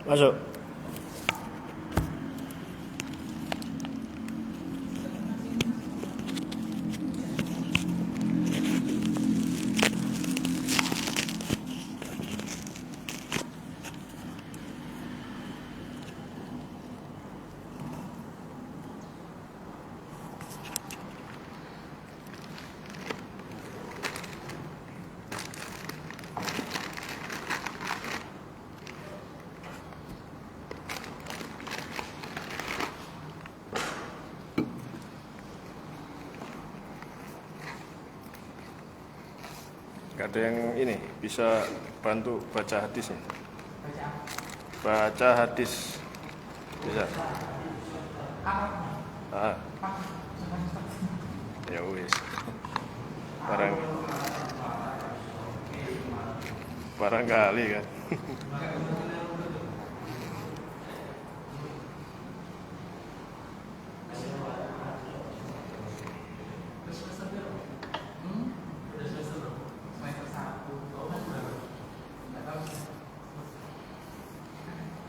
Masuk. Gak ada yang ini bisa bantu baca hadisnya. Baca hadis bisa. Ya wis. Barangkali kan.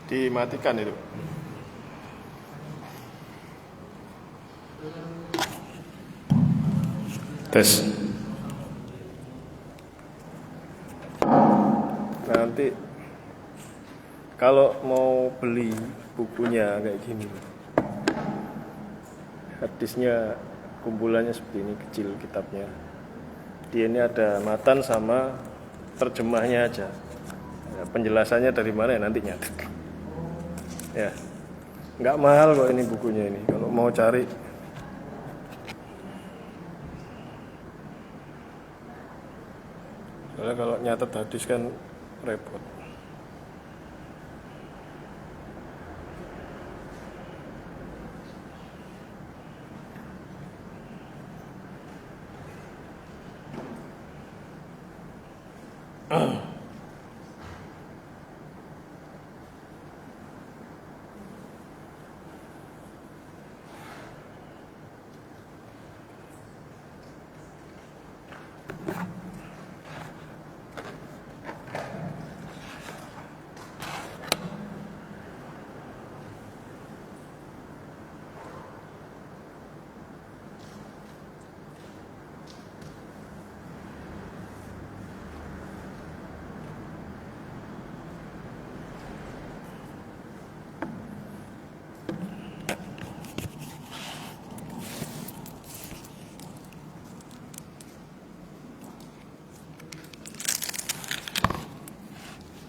Dimatikan itu. Tes. Nanti kalau mau beli bukunya kayak gini, hadisnya kumpulannya seperti ini, kecil kitabnya. Dia ini ada matan sama terjemahnya aja. Ya, penjelasannya dari mana ya nanti nyatet. Ya, nggak mahal kok ini bukunya ini. Kalau mau cari, soalnya kalau nyatet hadis kan repot.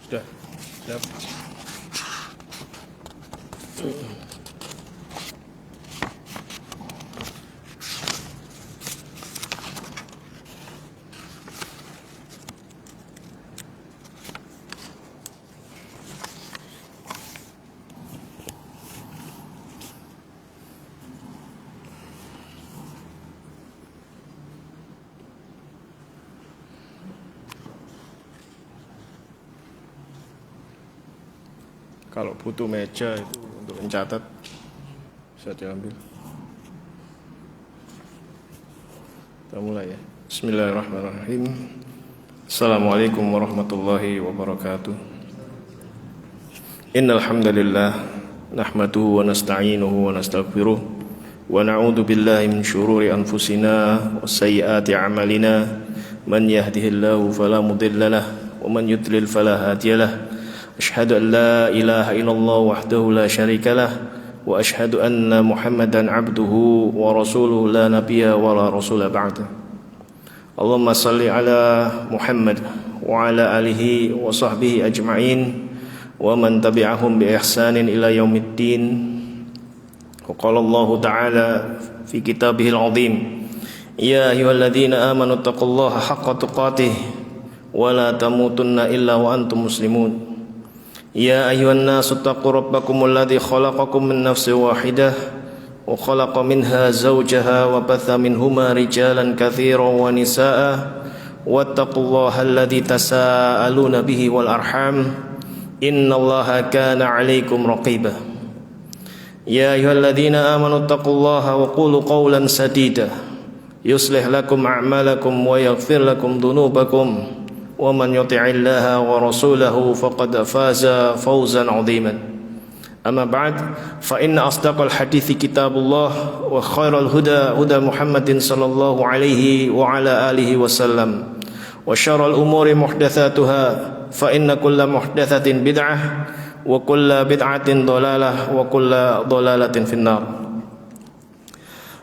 Sudah, siap. Kalau butuh meja itu untuk mencatat bisa diambil. Kita mulai ya. Bismillahirrahmanirrahim. Assalamualaikum warahmatullahi wabarakatuh. Innal hamdalillah nahmaduhu wa nasta'inuhu wa nastaghfiruh wa na'udzu billahi min shururi anfusina wa sayyiati a'malina. Man yahdihillahu fala mudilla lahu wa man yudlil fala hadiya lahu. أشهد أن لا إله إلا الله وحده لا شريك له وأشهد أن محمدا عبده ورسوله لا نبي ولا رسول بعده اللهم صل على محمد وعلى آله وصحبه أجمعين ومن تبعهم بإحسان إلى يوم الدين وقال الله تعالى في كتابه العظيم يا أيها الذين آمنوا اتقوا الله حق تقاته ولا تموتن إلا وأنتم مسلمون يا أيها الناس اتقوا ربكم الذي خلقكم من نفس واحدة وخلق منها زوجها وبث منهما رجالا كثيرا ونساء واتقوا الله الذي تساءلون به والأرحام إن الله كان عليكم رقيبا يا أيها الذين آمنوا اتقوا الله وقولوا قولا سديدا يصلح لكم أعمالكم ويغفر لكم ذنوبكم ومن يطع الله ورسوله فقد فاز فوزا عظيما أما بعد فإن أصدق الحديث كتاب الله وخير الهدى هدى محمد صلى الله عليه وعلى آله وسلم وشر الأمور محدثاتها فإن كل محدثة بدعة وكل بدعة ضلالة وكل ضلالة في النار.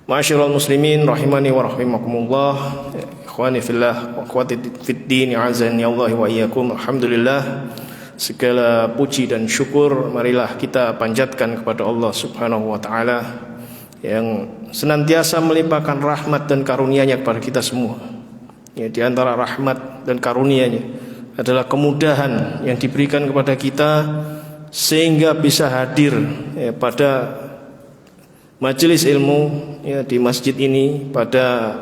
Ma'asyiral muslimin rahimani wa rahimakumullah, ikhwani fillah wa akhwati fid din, azani Allah wa iyyakum. Alhamdulillah, segala puji dan syukur marilah kita panjatkan kepada Allah Subhanahu wa taala yang senantiasa melimpahkan rahmat dan karunia-Nya kepada kita semua. Ya, di antara rahmat dan karunia-Nya adalah kemudahan yang diberikan kepada kita sehingga bisa hadir pada majelis ilmu di masjid ini pada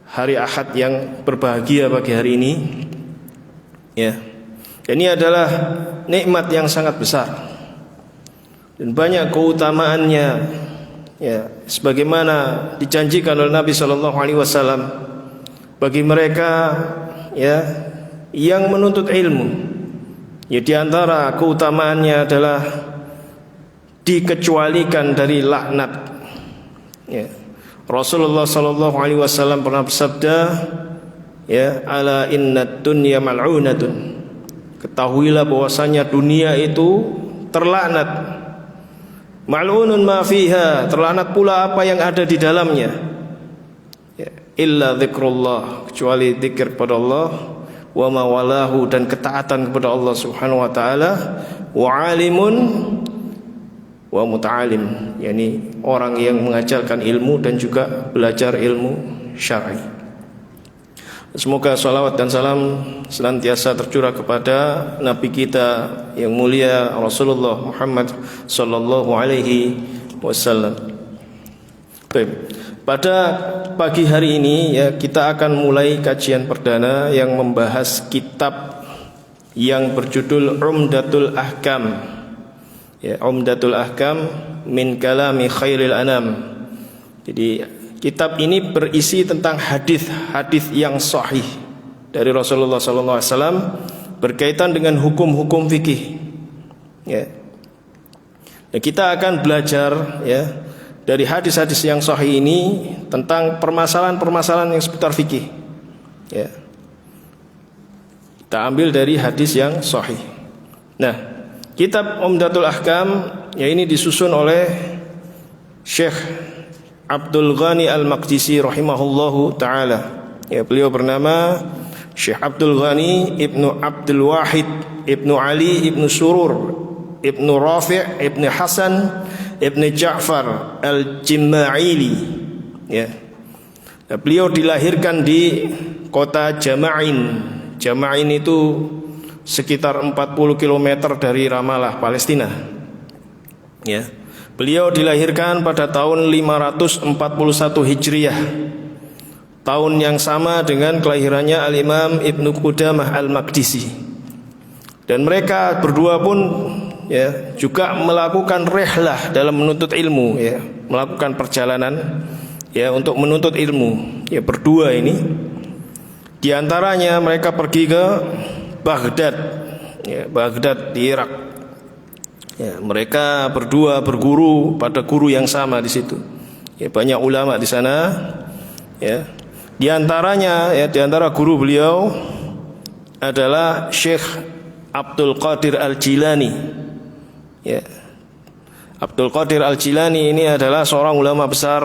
hari Ahad yang berbahagia pagi hari ini. Ini adalah nikmat yang sangat besar dan banyak keutamaannya, sebagaimana dijanjikan oleh Nabi Shallallahu Alaihi Wasallam bagi mereka yang menuntut ilmu. Di antara keutamaannya adalah dikecualikan dari laknat. Rasulullah sallallahu alaihi wasallam pernah bersabda, ala innad dunya mal'unatun. Ketahuilah bahwasanya dunia itu terlaknat. Mal'unun ma fiha, terlaknat pula apa yang ada di dalamnya. Illa dzikrullah, kecuali zikir kepada Allah, wa ma walahu, dan ketaatan kepada Allah Subhanahu wa taala, wa alimun wa muta'alim, yakni orang yang mengajarkan ilmu dan juga belajar ilmu syar'i. Semoga salawat dan salam senantiasa tercurah kepada Nabi kita yang mulia Rasulullah Muhammad sallallahu alaihi wasallam. Baik. Pada pagi hari ini kita akan mulai kajian perdana yang membahas kitab yang berjudul Umdatul Ahkam. Umdatul Ahkam min kalami khairil anam. Jadi kitab ini berisi tentang hadis-hadis yang sahih dari Rasulullah SAW berkaitan dengan hukum-hukum fikih. Nah, kita akan belajar dari hadis-hadis yang sahih ini tentang permasalahan-permasalahan yang seputar fikih. Kita ambil dari hadis yang sahih. Nah, kitab Umdatul Ahkam ini disusun oleh Syekh Abdul Ghani Al-Maqdisi rahimahullahu taala. Beliau bernama Syekh Abdul Ghani Ibnu Abdul Wahid Ibnu Ali Ibnu Surur Ibnu Rafi' Ibnu Hasan Ibnu Ja'far Al-Jimma'ili. Beliau dilahirkan di kota Jama'in. Jama'in itu sekitar 40 km dari Ramallah, Palestina. Beliau dilahirkan pada tahun 541 Hijriah, tahun yang sama dengan kelahirannya Al-Imam Ibnu Qudamah Al-Maqdisi. Dan mereka berdua pun juga melakukan rihlah dalam menuntut ilmu, melakukan perjalanan untuk menuntut ilmu. Berdua ini, di antaranya mereka pergi ke Baghdad, Baghdad di Irak. Mereka berdua berguru pada guru yang sama di situ. Banyak ulama di sana. Di antaranya, di antara guru beliau adalah Syekh Abdul Qadir Al-Jilani. Abdul Qadir Al-Jilani ini adalah seorang ulama besar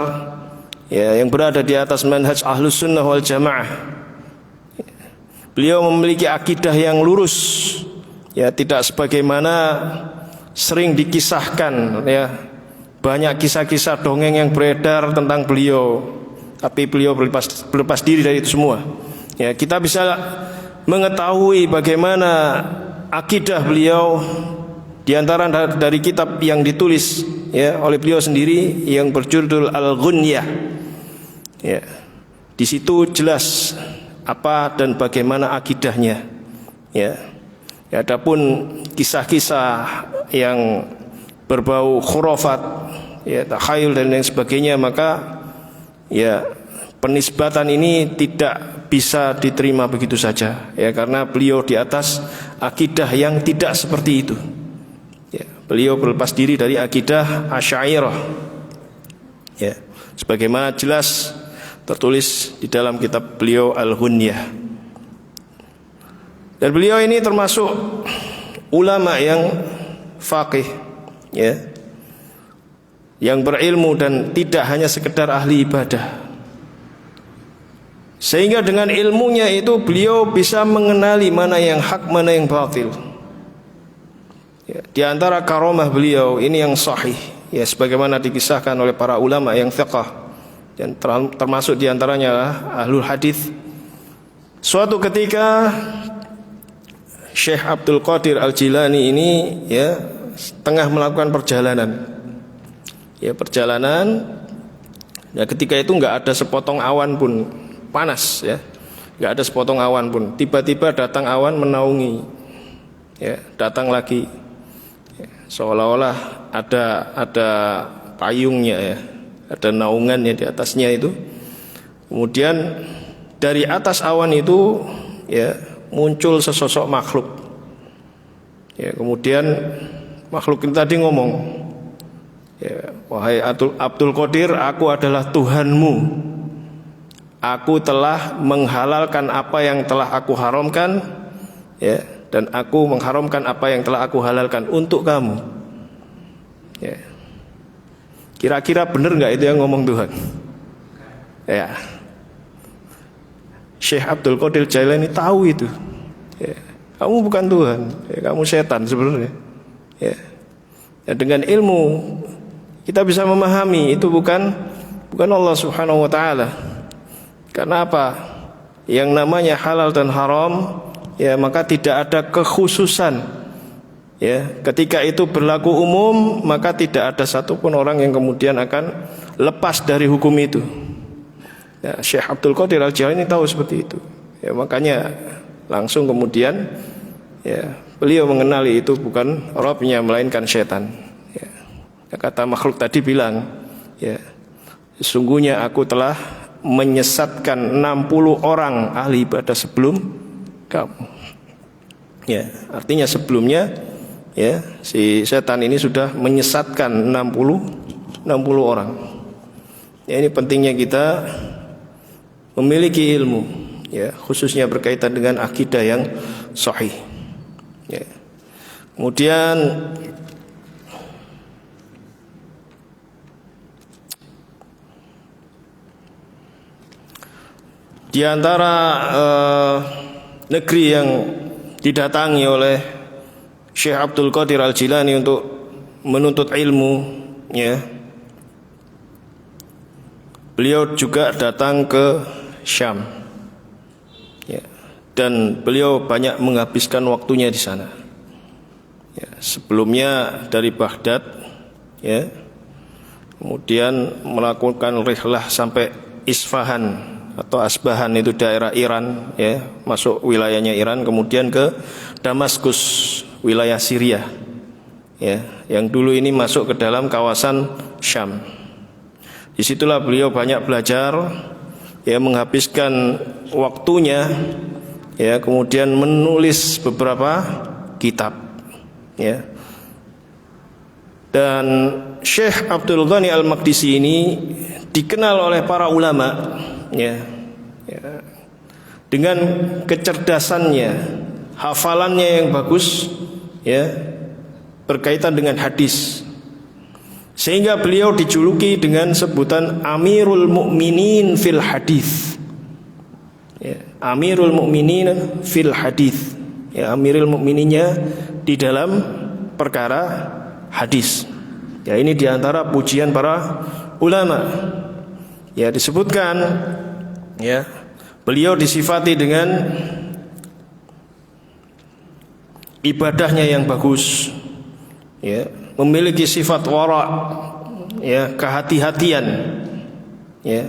yang berada di atas manhaj Ahlus Sunnah wal Jamaah. Beliau memiliki akidah yang lurus, tidak sebagaimana sering dikisahkan, banyak kisah-kisah dongeng yang beredar tentang beliau, tapi beliau berlepas diri dari itu semua. Kita bisa mengetahui bagaimana akidah beliau di antara dari kitab yang ditulis oleh beliau sendiri yang berjudul Al-Ghunyah. Di situ jelas apa dan bagaimana akidahnya. Adapun kisah-kisah yang berbau khurafat, takhayul dan lain sebagainya, maka penisbatan ini tidak bisa diterima begitu saja, ya, karena beliau di atas akidah yang tidak seperti itu. Ya, beliau berlepas diri dari akidah Asy'ariyah. Ya, sebagaimana jelas tertulis di dalam kitab beliau Al-Ghunyah. Dan beliau ini termasuk ulama yang faqih, ya, yang berilmu dan tidak hanya sekedar ahli ibadah. Sehingga dengan ilmunya itu beliau bisa mengenali mana yang hak, mana yang batil. Ya, di antara karomah beliau ini yang sahih, ya, sebagaimana dikisahkan oleh para ulama yang thiqah, dan termasuk di antaranya ahlul hadis. Suatu ketika Syekh Abdul Qadir Al-Jilani ini, ya, tengah melakukan perjalanan. Ya, perjalanan. Ya, ketika itu nggak ada sepotong awan pun, panas, ya, nggak ada sepotong awan pun. Tiba-tiba datang awan menaungi, ya, datang lagi, ya, seolah-olah ada payungnya, ya, ada naungannya di atasnya itu. Kemudian dari atas awan itu, ya, muncul sesosok makhluk. Ya, kemudian makhluk ini tadi ngomong, ya, wahai Abdul Qadir, aku adalah Tuhanmu. Aku telah menghalalkan apa yang telah aku haramkan, ya, dan aku mengharamkan apa yang telah aku halalkan untuk kamu. Ya. Kira-kira benar nggak itu yang ngomong Tuhan? Ya. Syekh Abdul Qadir Jailani tahu itu. Ya. Kamu bukan Tuhan, ya, kamu setan sebenarnya. Ya. Ya, dengan ilmu kita bisa memahami itu bukan Allah Subhanahu wa taala. Karena apa? Yang namanya halal dan haram, ya, maka tidak ada kekhususan. Ya, ketika itu berlaku umum, maka tidak ada satupun orang yang kemudian akan lepas dari hukum itu. Ya, Syekh Abdul Qadir Al-Jilani tahu seperti itu. Ya, makanya langsung kemudian, ya, beliau mengenali itu bukan Rabbnya melainkan setan. Ya, kata makhluk tadi bilang, ya, sesungguhnya aku telah menyesatkan 60 orang ahli ibadah sebelum kamu. Ya, artinya sebelumnya, ya, si setan ini sudah menyesatkan 60 orang. Ya, ini pentingnya kita memiliki ilmu, ya, khususnya berkaitan dengan akidah yang sahih. Ya. Kemudian di antara negeri yang didatangi oleh Syekh Abdul Qadir Al-Jilani untuk menuntut ilmu, ya, beliau juga datang ke Syam, ya, dan beliau banyak menghabiskan waktunya di sana. Ya, sebelumnya dari Baghdad, ya, kemudian melakukan rihlah sampai Isfahan atau Asbahan, itu daerah Iran, ya, masuk wilayahnya Iran, kemudian ke Damaskus, wilayah Syria, ya, yang dulu ini masuk ke dalam kawasan Syam. Disitulah beliau banyak belajar, ya, menghabiskan waktunya, ya, kemudian menulis beberapa kitab, ya. Dan Syekh Abdul Ghani Al-Maqdisi ini dikenal oleh para ulama, ya, ya, dengan kecerdasannya, hafalannya yang bagus, ya, berkaitan dengan hadis, sehingga beliau dijuluki dengan sebutan Amirul Mukminin fil Hadis. Ya, Amirul Mukminin fil Hadis, ya, Amirul Mukmininnya di dalam perkara hadis. Ya, ini diantara pujian para ulama. Ya, disebutkan, ya, beliau disifati dengan ibadahnya yang bagus, ya, memiliki sifat wara', ya, kehati-hatian, ya,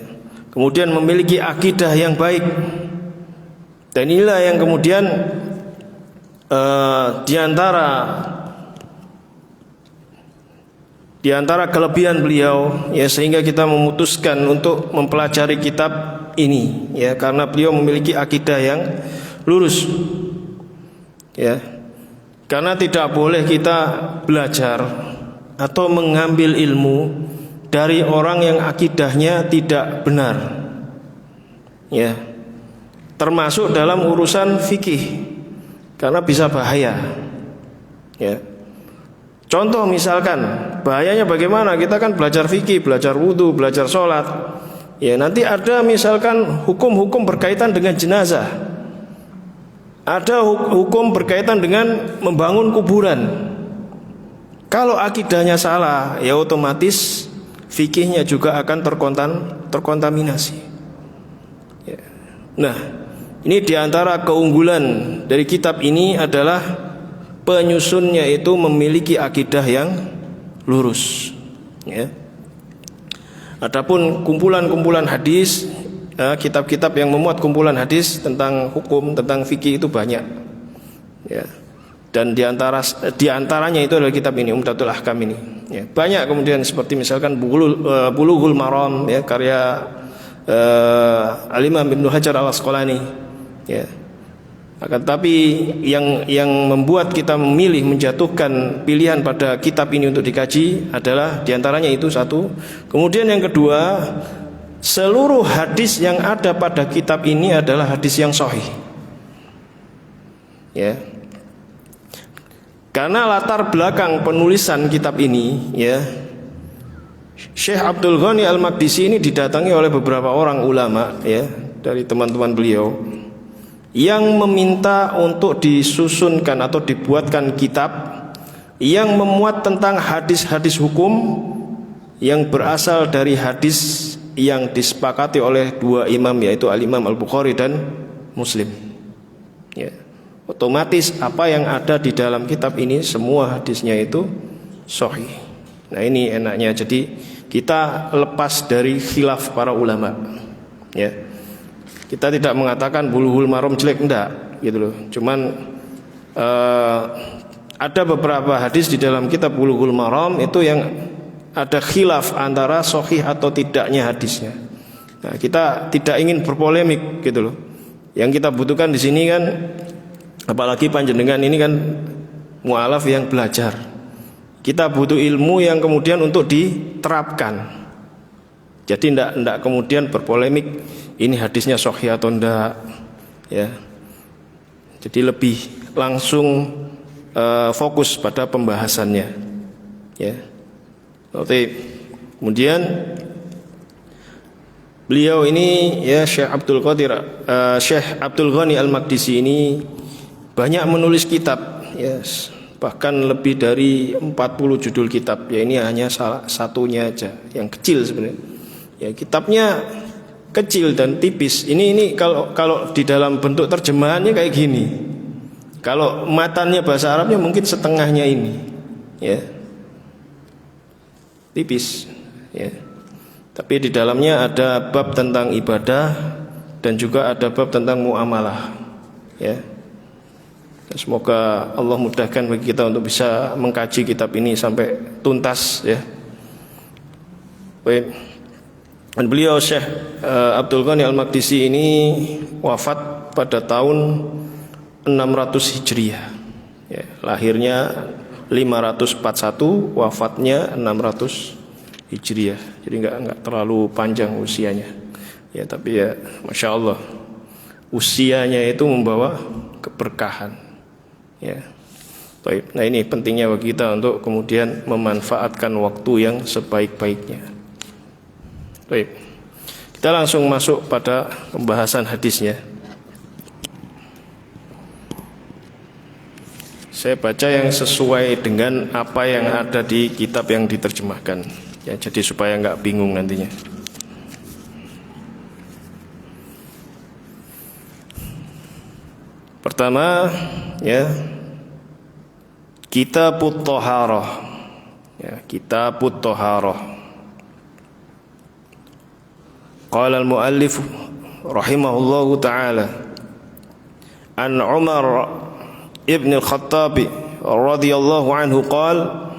kemudian memiliki akidah yang baik. Dan inilah yang kemudian di antara kelebihan beliau, ya, sehingga kita memutuskan untuk mempelajari kitab ini, ya, karena beliau memiliki akidah yang lurus, ya. Karena tidak boleh kita belajar atau mengambil ilmu dari orang yang akidahnya tidak benar, ya, termasuk dalam urusan fikih, karena bisa bahaya, ya. Contoh misalkan bahayanya bagaimana, kita kan belajar fikih, belajar wudhu, belajar sholat, ya, nanti ada misalkan hukum-hukum berkaitan dengan jenazah, ada hukum berkaitan dengan membangun kuburan. Kalau akidahnya salah, ya otomatis fikihnya juga akan terkontaminasi, ya. Nah, ini diantara keunggulan dari kitab ini adalah penyusunnya itu memiliki akidah yang lurus, ya. Adapun kumpulan-kumpulan hadis, kitab-kitab yang memuat kumpulan hadis tentang hukum, tentang fikih itu banyak, ya. Dan diantaranya itu adalah kitab ini, Umdatul Ahkam ini, ya. Banyak kemudian seperti misalkan Bulughul Maram, ya, karya Al-Imam Ibnu Hajar Al-Asqalani, ya. Akan tapi yang membuat kita memilih menjatuhkan pilihan pada kitab ini untuk dikaji adalah diantaranya itu satu. Kemudian yang kedua, seluruh hadis yang ada pada kitab ini adalah hadis yang sahih, ya. Karena latar belakang penulisan kitab ini, ya, Syekh Abdul Ghani Al-Maqdisi ini didatangi oleh beberapa orang ulama, ya, dari teman-teman beliau, yang meminta untuk disusunkan atau dibuatkan kitab yang memuat tentang hadis-hadis hukum yang berasal dari hadis yang disepakati oleh dua imam, yaitu Al-Imam Al-Bukhari dan Muslim, ya. Otomatis apa yang ada di dalam kitab ini semua hadisnya itu sahih. Nah, ini enaknya, jadi kita lepas dari khilaf para ulama, ya. Kita tidak mengatakan Bulughul Maram jelek, enggak, gitu loh. Cuman ada beberapa hadis di dalam kitab Bulughul Maram itu yang ada khilaf antara sahih atau tidaknya hadisnya. Nah, kita tidak ingin berpolemik, gitu loh. Yang kita butuhkan di sini kan, apalagi panjenengan ini kan mu'alaf yang belajar, kita butuh ilmu yang kemudian untuk diterapkan. Jadi tidak kemudian berpolemik ini hadisnya sahih atau enggak, ya. Jadi lebih langsung fokus pada pembahasannya, ya. Oke. Kemudian beliau ini, ya, Syekh Abdul Ghani Al-Maqdisi ini banyak menulis kitab, ya, bahkan lebih dari 40 judul kitab, ya. Ini hanya salah satunya aja yang kecil sebenarnya, ya. Kitabnya kecil dan tipis. Ini kalau di dalam bentuk terjemahannya kayak gini. Kalau matannya bahasa Arabnya mungkin setengahnya ini, ya, tipis, ya. Tapi di dalamnya ada bab tentang ibadah dan juga ada bab tentang muamalah, ya. Semoga Allah mudahkan bagi kita untuk bisa mengkaji kitab ini sampai tuntas, ya. Baik. Dan beliau Syekh Abdul Ghani Al-Maqdisi ini wafat pada tahun 600 Hijriah, ya. Lahirnya 541, wafatnya 600 Hijriah. Jadi enggak terlalu panjang usianya, ya. Tapi ya Masya Allah, usianya itu membawa keberkahan, ya. Baik. Nah, ini pentingnya bagi kita untuk kemudian memanfaatkan waktu yang sebaik-baiknya. Baik, kita langsung masuk pada pembahasan hadisnya. Saya baca yang sesuai dengan apa yang ada di kitab yang diterjemahkan, ya, jadi supaya nggak bingung nantinya. Pertama, ya, Kitabut Thaharah, ya, Kitabut Thaharah. Qala al-muallif rahimahullahu ta'ala an Umar ibn al-Khattab radhiyallahu anhu qala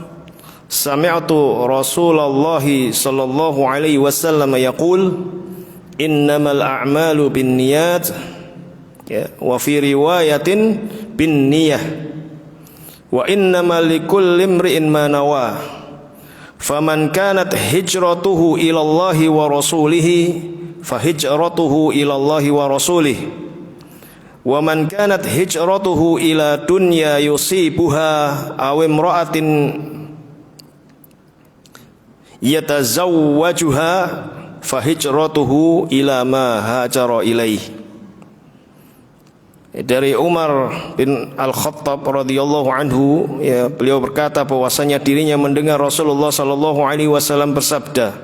sami'tu Rasulullah sallallahu alaihi wasallam yaqul innamal a'malu binniyat, ya, wa fi riwayatin binniyah, wa innamal likulli imri'in ma nawa, faman kanat hijratuhu ila Allahi wa rasulihi fa hijratuhu ila Allahi wa rasulihi, wa man kanat hijratuhu ila dunya yusibuha aw imra'atin yatazawwajuha fa hijratuhu ila ma hajara ilaih. Dari Umar bin Al-Khattab radhiyallahu anhu, ya, beliau berkata bahwasanya dirinya mendengar Rasulullah sallallahu alaihi wasallam bersabda,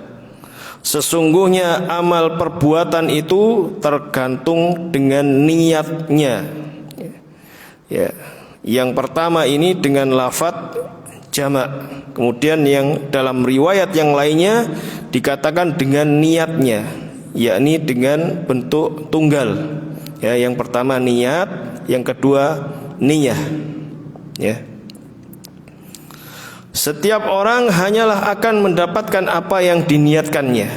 sesungguhnya amal perbuatan itu tergantung dengan niatnya. Ya, yang pertama ini dengan lafaz jamak, kemudian yang dalam riwayat yang lainnya dikatakan dengan niatnya, yakni dengan bentuk tunggal. Ya, yang pertama niat, yang kedua niyah. Ya. Setiap orang hanyalah akan mendapatkan apa yang diniatkannya.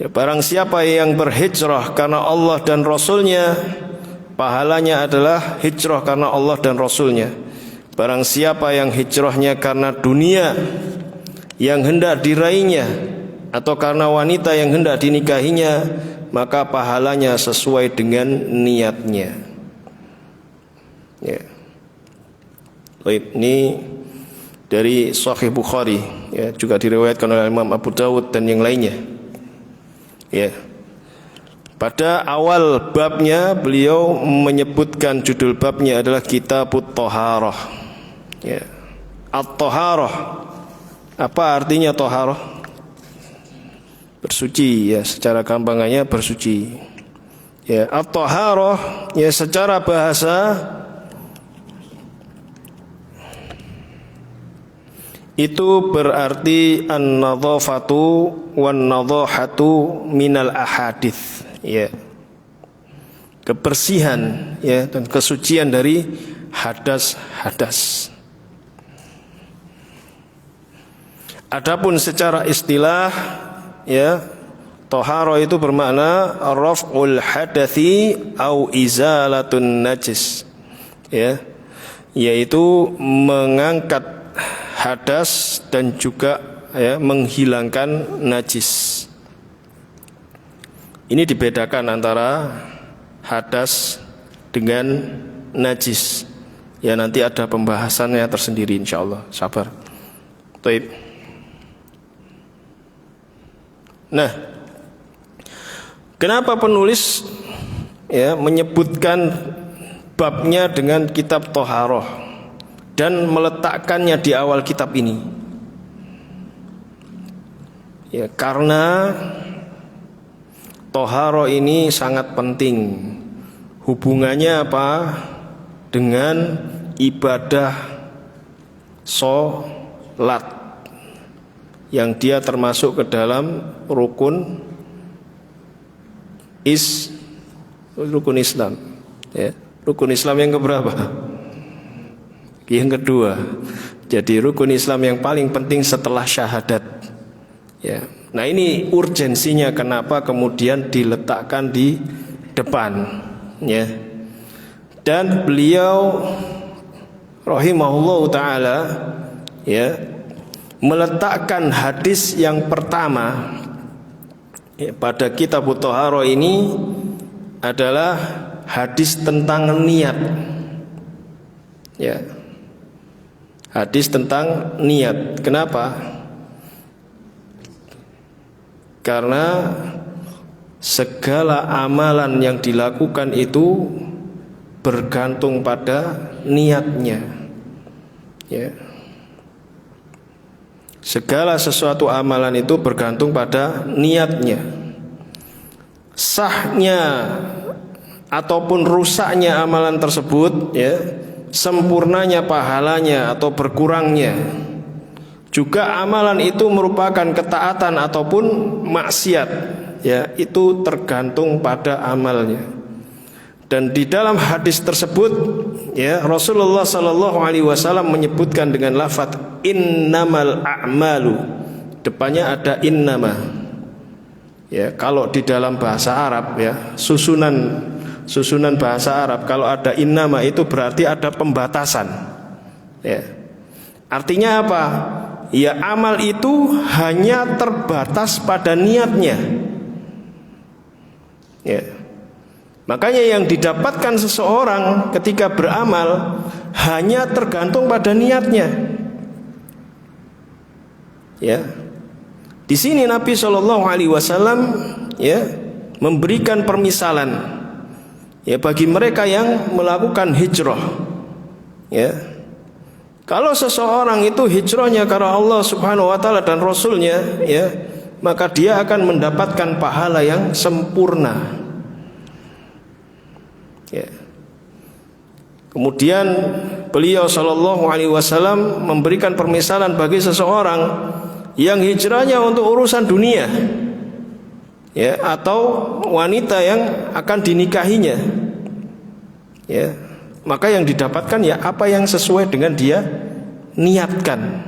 Ya, barang siapa yang berhijrah karena Allah dan Rasulnya, pahalanya adalah hijrah karena Allah dan Rasulnya. Barang siapa yang hijrahnya karena dunia yang hendak diraihnya atau karena wanita yang hendak dinikahinya, maka pahalanya sesuai dengan niatnya. Ya. Ini dari Sahih Bukhari, ya, juga diriwayatkan oleh Imam Abu Dawud dan yang lainnya. Ya. Pada awal babnya beliau menyebutkan judul babnya adalah Kitabut Thaharah. Ya. At-Thaharah. Apa artinya thaharah? Bersuci, ya, secara gampangannya bersuci. Ya, at-thaharah, ya, secara bahasa itu berarti an-nadhafatu wan-nadhahatu minal ahadits, ya. Kebersihan, ya, dan kesucian dari hadas-hadas. Adapun secara istilah, ya, thaharah itu bermakna raf'ul hadatsi au izalatun najis, ya, yaitu mengangkat hadas dan juga, ya, menghilangkan najis. Ini dibedakan antara hadas dengan najis. Ya, nanti ada pembahasannya tersendiri insyaallah. Sabar. Baik. Nah, kenapa penulis, ya, menyebutkan babnya dengan kitab Thaharah dan meletakkannya di awal kitab ini? Ya, karena Thaharah ini sangat penting. Hubungannya apa? Dengan ibadah sholat, yang dia termasuk ke dalam rukun Islam, ya. Rukun Islam yang keberapa? Yang kedua. Jadi rukun Islam yang paling penting setelah syahadat, ya. Nah, ini urgensinya kenapa kemudian diletakkan di depan, ya. Dan beliau rahimahullahu taala, ya, meletakkan hadis yang pertama, ya, pada kitab Thaharah ini adalah hadis tentang niat. Ya. Hadis tentang niat. Kenapa? Karena segala amalan yang dilakukan itu bergantung pada niatnya. Ya. Segala sesuatu amalan itu bergantung pada niatnya. Sahnya ataupun rusaknya amalan tersebut, ya, sempurnanya pahalanya atau berkurangnya, juga amalan itu merupakan ketaatan ataupun maksiat, ya, itu tergantung pada amalnya. Dan di dalam hadis tersebut, ya, Rasulullah sallallahu alaihi wasallam menyebutkan dengan lafaz innamal a'malu, depannya ada innama, Ya, kalau di dalam bahasa Arab ya, susunan bahasa Arab kalau ada innama itu berarti ada pembatasan. Ya. Artinya apa? Ya, amal itu hanya terbatas pada niatnya. Ya. Makanya yang didapatkan seseorang ketika beramal hanya tergantung pada niatnya. Ya. Di sini Nabi SAW ya memberikan permisalan ya bagi mereka yang melakukan hijrah. Ya. Kalau seseorang itu hijrahnya karena Allah Subhanahu wa taala dan Rasulnya, ya, maka dia akan mendapatkan pahala yang sempurna. Ya. Kemudian beliau SAW memberikan permisalan bagi seseorang yang hijrahnya untuk urusan dunia, ya, atau wanita yang akan dinikahinya, ya, maka yang didapatkan ya apa yang sesuai dengan dia niatkan.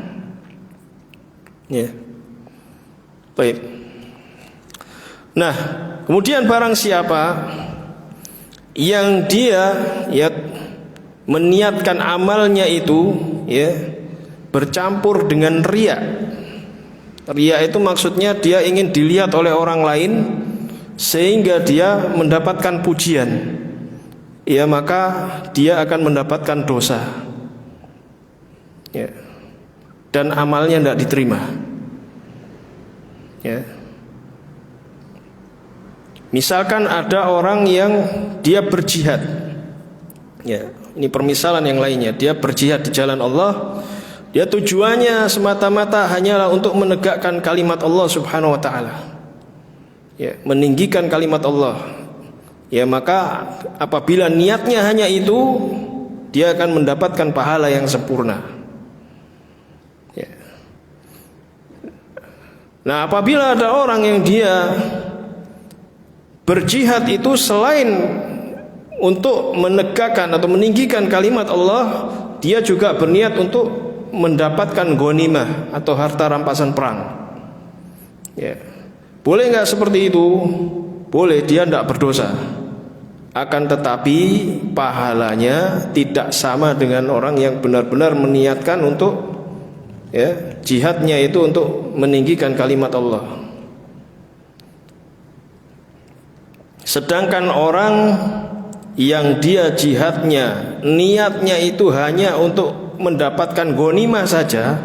Ya. Baik. Nah, kemudian barang siapa yang dia ya meniatkan amalnya itu ya bercampur dengan riya. Riya itu maksudnya dia ingin dilihat oleh orang lain sehingga dia mendapatkan pujian. Ya, maka dia akan mendapatkan dosa. Ya. Dan amalnya tidak diterima. Ya. Misalkan ada orang yang dia berjihad. Ya, ini permisalan yang lainnya. Dia berjihad di jalan Allah. Dia tujuannya semata-mata hanyalah untuk menegakkan kalimat Allah Subhanahu wa taala. Ya, meninggikan kalimat Allah. Ya, maka apabila niatnya hanya itu, dia akan mendapatkan pahala yang sempurna. Ya. Nah, apabila ada orang yang dia berjihad itu selain untuk menegakkan atau meninggikan kalimat Allah, dia juga berniat untuk mendapatkan ghanimah atau harta rampasan perang. Ya. Boleh nggak seperti itu? Boleh, dia tidak berdosa. Akan tetapi pahalanya tidak sama dengan orang yang benar-benar meniatkan untuk ya jihadnya itu untuk meninggikan kalimat Allah. Sedangkan orang yang dia jihadnya niatnya itu hanya untuk mendapatkan ghanimah saja,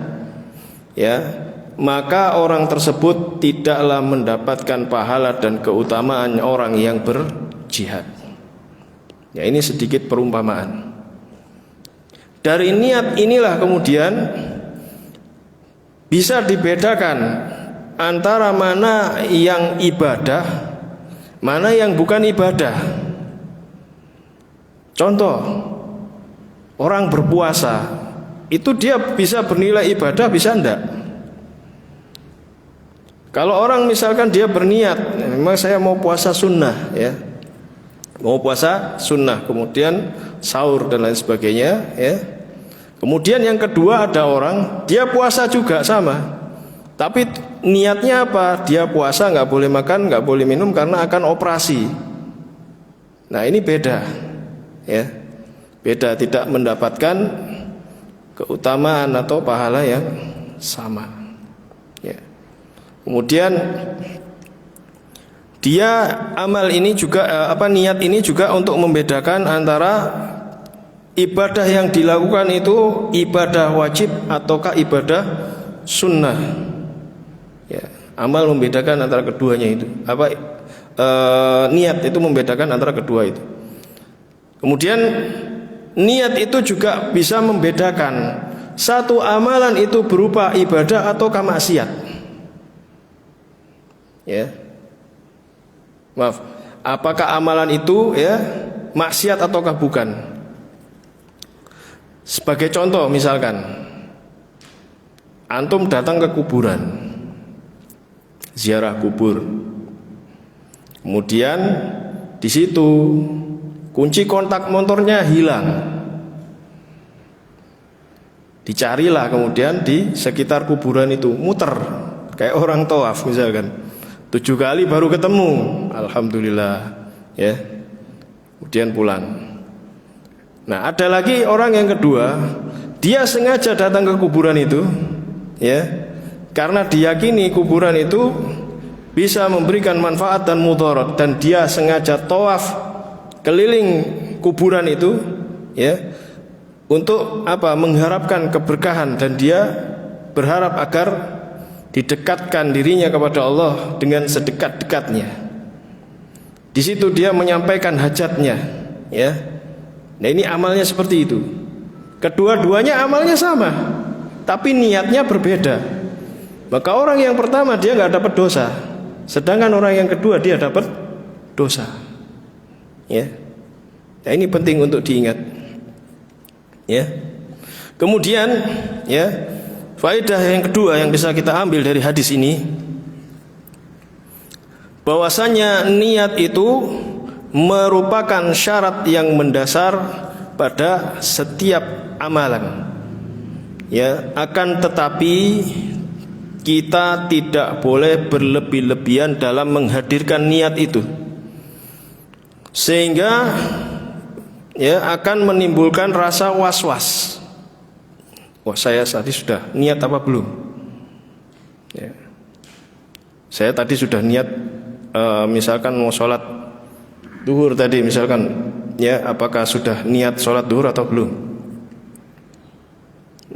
ya, maka orang tersebut tidaklah mendapatkan pahala dan keutamaan orang yang berjihad. Ya, ini sedikit perumpamaan. Dari niat inilah kemudian bisa dibedakan antara mana yang ibadah, mana yang bukan ibadah. Contoh, orang berpuasa itu dia bisa bernilai ibadah, bisa enggak? Kalau orang misalkan dia berniat, memang saya mau puasa sunnah, ya, mau puasa sunnah, kemudian sahur dan lain sebagainya, ya. Kemudian yang kedua ada orang dia puasa juga sama, tapi niatnya apa? Dia puasa nggak boleh makan, nggak boleh minum karena akan operasi. Nah, ini beda, ya, beda, tidak mendapatkan keutamaan atau pahala yang sama. Ya. Kemudian dia amal ini juga niat ini juga untuk membedakan antara ibadah yang dilakukan itu ibadah wajib ataukah ibadah sunnah. Ya, amal membedakan antara keduanya itu. Niat itu membedakan antara kedua itu. Kemudian niat itu juga bisa membedakan satu amalan itu berupa ibadah ataukah maksiat. Ya. Maaf, apakah amalan itu ya maksiat ataukah bukan? Sebagai contoh misalkan antum datang ke kuburan, ziarah kubur. Kemudian di situ kunci kontak motornya hilang. Dicarilah kemudian di sekitar kuburan itu, muter kayak orang tawaf misalkan. 7 kali baru ketemu, alhamdulillah, ya. Kemudian pulang. Nah, ada lagi orang yang kedua, dia sengaja datang ke kuburan itu, ya, karena diyakini kuburan itu bisa memberikan manfaat dan mudarat, dan dia sengaja tawaf keliling kuburan itu, ya, untuk apa? Mengharapkan keberkahan, dan dia berharap agar didekatkan dirinya kepada Allah dengan sedekat-dekatnya. Di situ dia menyampaikan hajatnya, ya. Nah, ini amalnya seperti itu. Kedua-duanya amalnya sama, tapi niatnya berbeda. Maka orang yang pertama dia nggak dapat dosa, sedangkan orang yang kedua dia dapat dosa. Ya, nah, ini penting untuk diingat. Ya, kemudian, ya, faedah yang kedua yang bisa kita ambil dari hadis ini, bahwasanya niat itu merupakan syarat yang mendasar pada setiap amalan. Ya, akan tetapi kita tidak boleh berlebih-lebihan dalam menghadirkan niat itu, sehingga ya akan menimbulkan rasa was-was. Wah, saya tadi sudah niat apa belum? Ya. Saya tadi sudah niat, misalkan mau sholat duhur tadi, misalkan, ya, apakah sudah niat sholat duhur atau belum?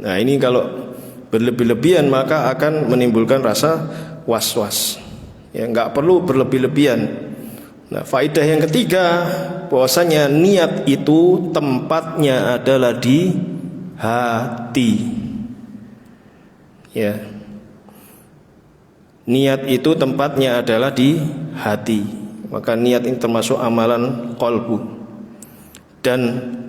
Nah, ini kalau berlebih-lebihan maka akan menimbulkan rasa was-was. Ya, nggak perlu berlebih-lebihan. Nah, faedah yang ketiga, bahwasanya niat itu tempatnya adalah di hati. Ya, niat itu tempatnya adalah di hati. Maka niat ini termasuk amalan qalbu, dan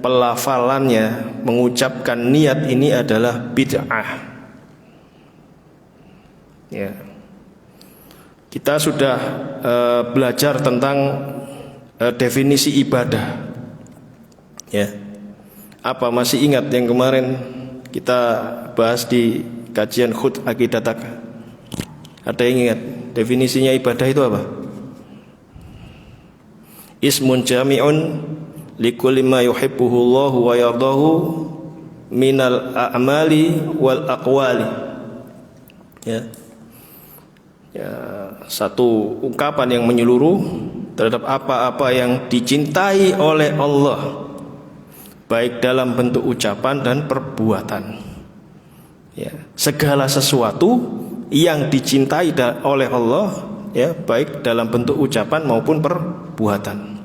pelafalannya, mengucapkan niat ini adalah bid'ah. Ya, kita sudah belajar tentang definisi ibadah. Ya, apa masih ingat yang kemarin kita bahas di kajian Khud Aqidatak? Ada yang ingat definisinya ibadah itu apa? Ismun jami'un likulli ma yuhibbuhu Allah wa yardahu minal a'mali wal aqwali. Ya. Ya, satu ungkapan yang menyeluruh terhadap apa-apa yang dicintai oleh Allah, baik dalam bentuk ucapan dan perbuatan. Ya, segala sesuatu yang dicintai oleh Allah, ya, baik dalam bentuk ucapan maupun perbuatan.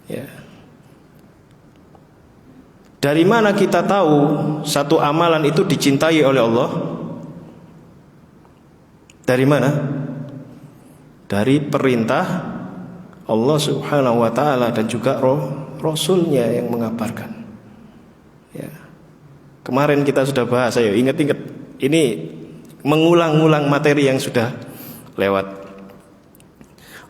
Ya. Dari mana kita tahu satu amalan itu dicintai oleh Allah? Dari mana? Dari perintah Allah Subhanahu wa ta'ala dan juga Rasulnya yang mengabarkan. Ya. Kemarin kita sudah bahas, ayo ingat-ingat. Ini mengulang-ulang materi yang sudah lewat.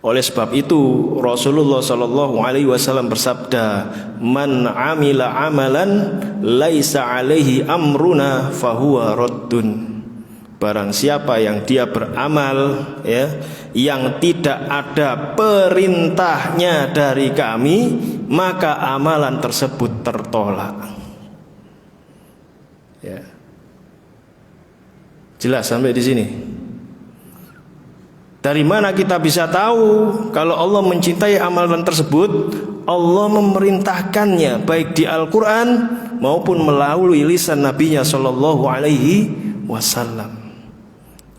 Oleh sebab itu Rasulullah sallallahu alaihi wasallam bersabda, "Man 'amila 'amalan laisa 'alaihi amruna fahuwa raddun." Barang siapa yang dia beramal, ya, yang tidak ada perintahnya dari kami, maka amalan tersebut tertolak. Ya. Jelas sampai di sini. Dari mana kita bisa tahu kalau Allah mencintai amalan tersebut? Allah memerintahkannya baik di Al-Quran maupun melalui lisan Nabi-Nya Sallallahu Alaihi Wasallam.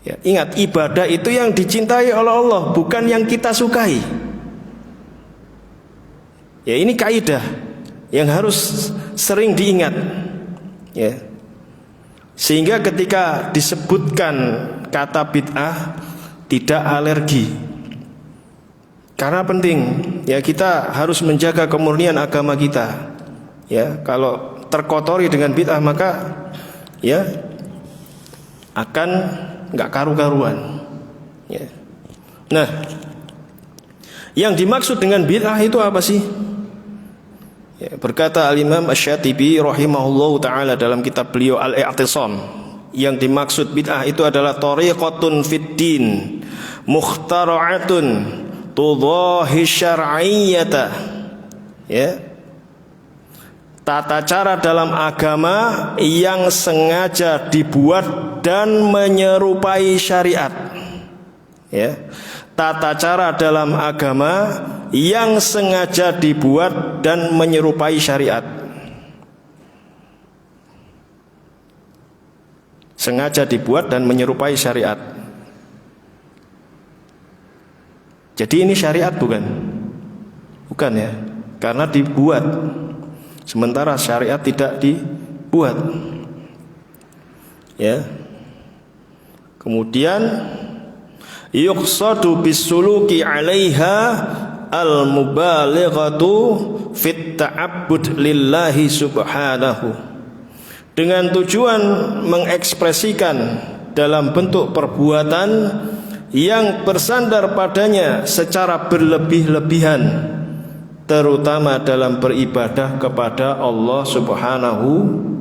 Ya, ingat, ibadah itu yang dicintai oleh Allah, bukan yang kita sukai. Ya, ini kaidah yang harus sering diingat. Ya. Sehingga ketika disebutkan kata bid'ah tidak alergi. Karena penting, ya, kita harus menjaga kemurnian agama kita. Ya, kalau terkotori dengan bid'ah maka ya akan nggak karu-karuan. Ya. Nah, yang dimaksud dengan bid'ah itu apa sih? Ya, berkata Al-Imam Asy-Syatibi rahimahullahu ta'ala dalam kitab beliau Al-I'tisam, yang dimaksud bid'ah itu adalah thariqatun fid din mukhtara'atun tudahi syar'iyyata, ya, tata cara dalam agama yang sengaja dibuat dan menyerupai syariat, ya, tata cara dalam agama yang sengaja dibuat dan menyerupai syariat. Sengaja dibuat dan menyerupai syariat. Jadi ini syariat bukan? Bukan, ya, karena dibuat. Sementara syariat tidak dibuat. Ya. Kemudian yuqsadu bisuluki 'alaiha al-mubalighatu fit ta'abbud lillahi subhanahu, dengan tujuan mengekspresikan dalam bentuk perbuatan yang bersandar padanya secara berlebih-lebihan, terutama dalam beribadah kepada Allah Subhanahu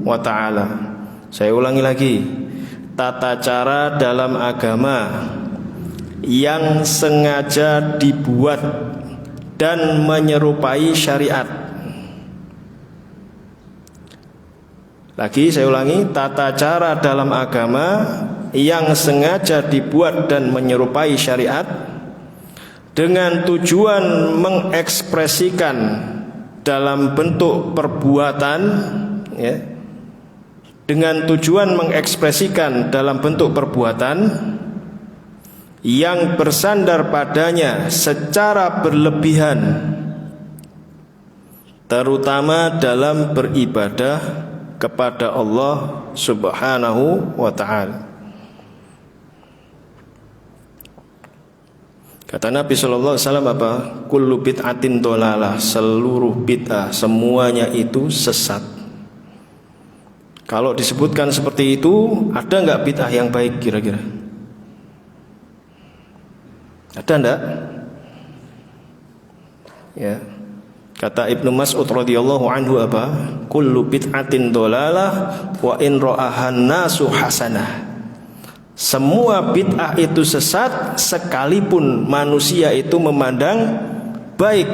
wa ta'ala. Saya ulangi lagi, tata cara dalam agama yang sengaja dibuat dan menyerupai syariat. Lagi saya ulangi, tata cara dalam agama yang sengaja dibuat dan menyerupai syariat dengan tujuan mengekspresikan dalam bentuk perbuatan, ya, dengan tujuan mengekspresikan dalam bentuk perbuatan yang bersandar padanya secara berlebihan, terutama dalam beribadah kepada Allah Subhanahu wa ta'ala. Kata Nabi sallallahu alaihi wasallam apa? Kullu bid'atin dhalalah, seluruh bid'ah semuanya itu sesat. Kalau disebutkan seperti itu, ada enggak bid'ah yang baik kira-kira? Ada enggak? Ya. Kata Ibnu Mas'ud radhiyallahu anhu apa? Kullu bid'atin dhalalah wa in ra'ahan nasu hasanah. Semua bid'ah itu sesat sekalipun manusia itu memandang baik.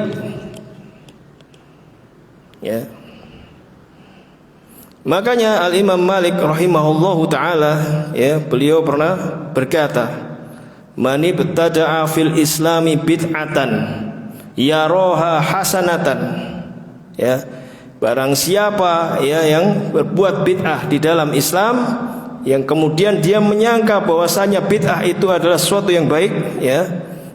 Ya. Makanya Al-Imam Malik rahimahullahu taala, ya, beliau pernah berkata, "Man ibtada'a fil islami bid'atan yaraha hasanatan." Ya, barang siapa, ya, yang berbuat bid'ah di dalam Islam yang kemudian dia menyangka bahwasanya bid'ah itu adalah sesuatu yang baik, ya,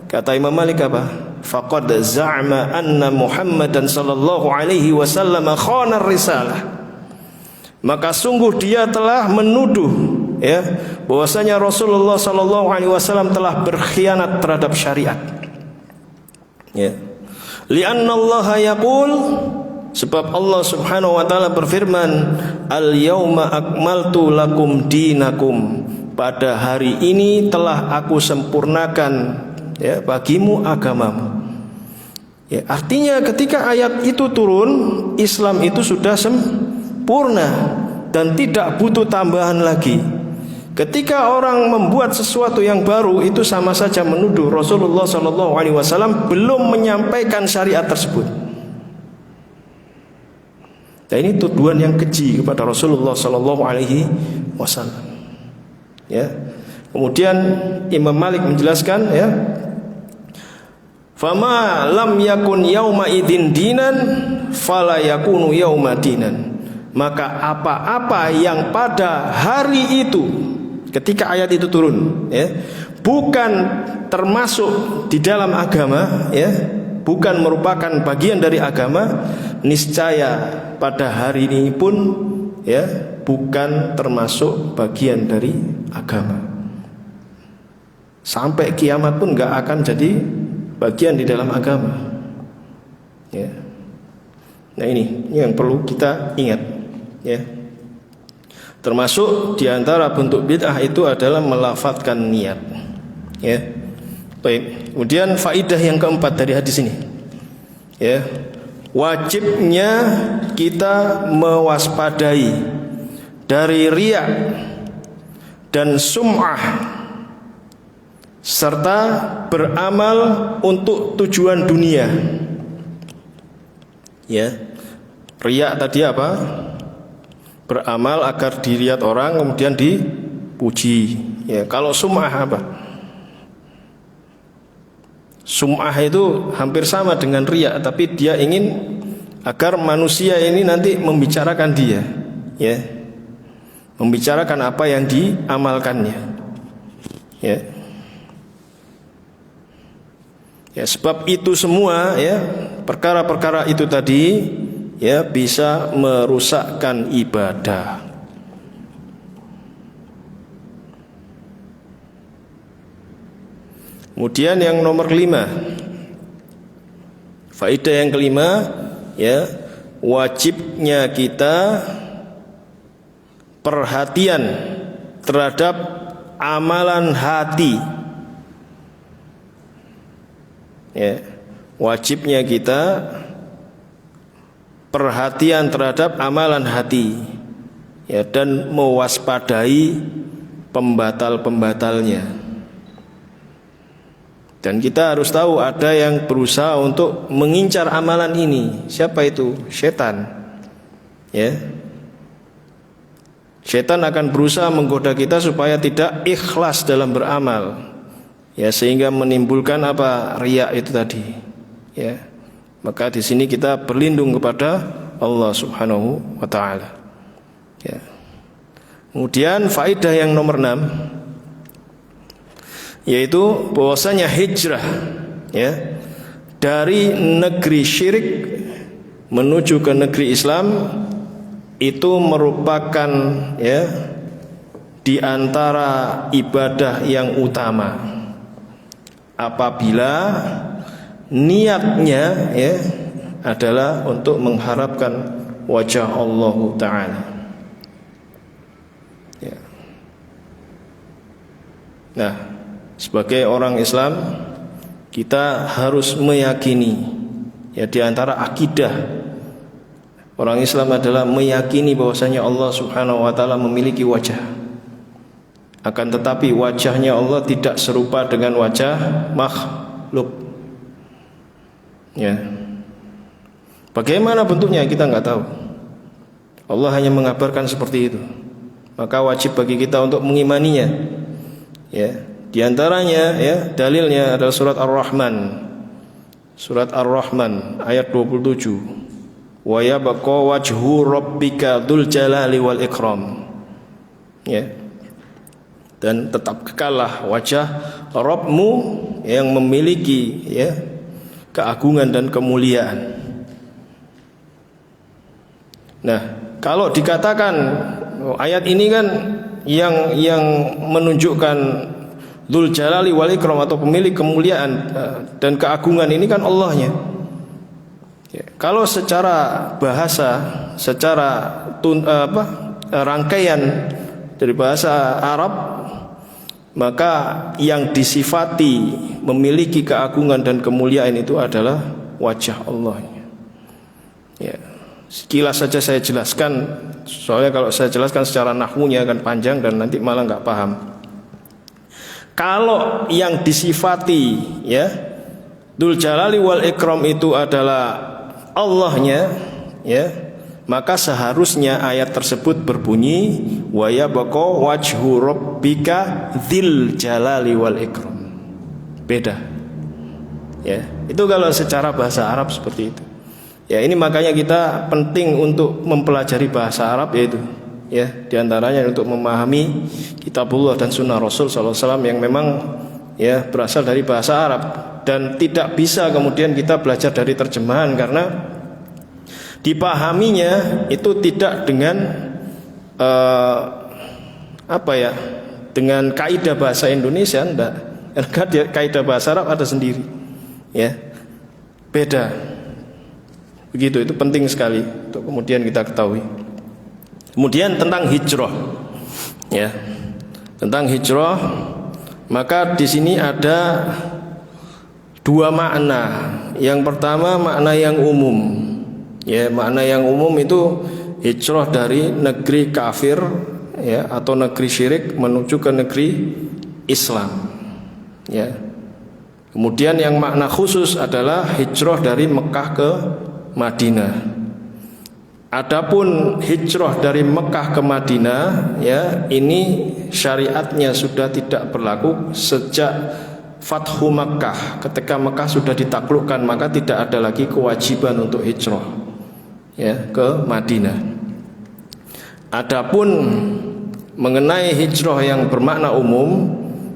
kata Imam Malik apa? Faqad za'ama anna Muhammadan sallallahu alaihi wasallam khana risalah. Maka sungguh dia telah menuduh, ya, bahwasanya Rasulullah sallallahu alaihi wasallam telah berkhianat terhadap syariat. Ya. Li'anna Allah yaqul, sebab Allah Subhanahu wa taala berfirman, "Al-yauma akmaltu lakum dinakum." Pada hari ini telah aku sempurnakan, ya, bagimu agamamu. Ya, artinya ketika ayat itu turun, Islam itu sudah sempurna dan tidak butuh tambahan lagi. Ketika orang membuat sesuatu yang baru, itu sama saja menuduh Rasulullah SAW belum menyampaikan syariat tersebut. Dan ini tuduhan yang keji kepada Rasulullah SAW. Ya. Kemudian Imam Malik menjelaskan, ya, fama lam yakun yauma idzin dinan fala yakunu yauma dinan. Maka apa-apa yang pada hari itu, ketika ayat itu turun, ya, bukan termasuk di dalam agama, ya, bukan merupakan bagian dari agama, niscaya pada hari ini pun, ya, bukan termasuk bagian dari agama. Sampai kiamat pun gak akan jadi bagian di dalam agama. Ya. Nah ini yang perlu kita ingat, ya. Termasuk diantara bentuk bid'ah itu adalah melafadzkan niat, ya. Baik. Kemudian faidah yang keempat dari hadis ini, ya, wajibnya kita mewaspadai dari riya dan sum'ah serta beramal untuk tujuan dunia. Ya. Riya tadi apa? Beramal agar dilihat orang kemudian dipuji. Ya, kalau sum'ah apa? Sum'ah itu hampir sama dengan riya, tapi dia ingin agar manusia ini nanti membicarakan dia, ya. Membicarakan apa yang diamalkannya. Ya. Ya, sebab itu semua, ya, perkara-perkara itu tadi, ya, bisa merusakkan ibadah. Kemudian yang nomor 5, faedah yang kelima, ya, wajibnya kita perhatian terhadap amalan hati. Ya, wajibnya kita perhatian terhadap amalan hati, ya, dan mewaspadai pembatal-pembatalnya. Dan kita harus tahu ada yang berusaha untuk mengincar amalan ini. Siapa itu? Setan. Ya. Setan akan berusaha menggoda kita supaya tidak ikhlas dalam beramal. Ya, sehingga menimbulkan apa? Riya itu tadi. Ya. Maka di sini kita berlindung kepada Allah Subhanahu wa taala. Ya. Kemudian faedah yang nomor 6, yaitu bahwasanya hijrah, ya, dari negeri syirik menuju ke negeri Islam itu merupakan, ya, di antara ibadah yang utama. Apabila niatnya, ya, adalah untuk mengharapkan wajah Allah Ta'ala. Ya. Nah, sebagai orang Islam kita harus meyakini, ya, di antara akidah orang Islam adalah meyakini bahwasanya Allah Subhanahu wa taala memiliki wajah. Akan tetapi wajahnya Allah tidak serupa dengan wajah makhluk. Ya. Bagaimana bentuknya kita nggak tahu. Allah hanya mengabarkan seperti itu. Maka wajib bagi kita untuk mengimaninya. Ya. Di antaranya, ya, dalilnya adalah surat Ar-Rahman. Surat Ar-Rahman ayat 27. Wa yabqa wajhu rabbika dzul jalali wal ikram. Ya. Dan tetap kekallah wajah Rabbmu yang memiliki, ya, keagungan dan kemuliaan. Nah, kalau dikatakan ayat ini kan yang menunjukkan Dzul Jalali wal Ikram atau pemilik kemuliaan dan keagungan ini kan Allahnya. Ya, kalau secara bahasa, secara rangkaian dari bahasa Arab, maka yang disifati memiliki keagungan dan kemuliaan itu adalah wajah Allah. Ya, sekilas saja saya jelaskan, soalnya kalau saya jelaskan secara nahwunya akan panjang dan nanti malah nggak paham. Kalau yang disifati, ya, Dzul Jalali wal Ikram itu adalah Allahnya, ya, maka seharusnya ayat tersebut berbunyi wa yabqa wajhu rabbika dzil jalali wal ikram. Beda. Ya, itu kalau secara bahasa Arab seperti itu. Ya, ini makanya kita penting untuk mempelajari bahasa Arab, yaitu, ya, diantaranya untuk memahami kitabullah dan sunnah Rasul SAW yang memang, ya, berasal dari bahasa Arab, dan tidak bisa kemudian kita belajar dari terjemahan karena dipahaminya itu tidak dengan dengan kaidah bahasa Indonesia, enggak. Karena kaidah bahasa Arab ada sendiri, ya, beda. Begitu, itu penting sekali untuk kemudian kita ketahui. Kemudian tentang hijrah, ya, tentang hijrah, maka di sini ada dua makna. Yang pertama makna yang umum. Ya, makna yang umum itu hijrah dari negeri kafir, ya, atau negeri syirik menuju ke negeri Islam. Ya. Kemudian yang makna khusus adalah hijrah dari Mekah ke Madinah. Adapun hijrah dari Mekah ke Madinah, ya, ini syariatnya sudah tidak berlaku sejak Fathu Makkah. Ketika Mekah sudah ditaklukkan, maka tidak ada lagi kewajiban untuk hijrah, ya, ke Madinah. Adapun mengenai hijrah yang bermakna umum,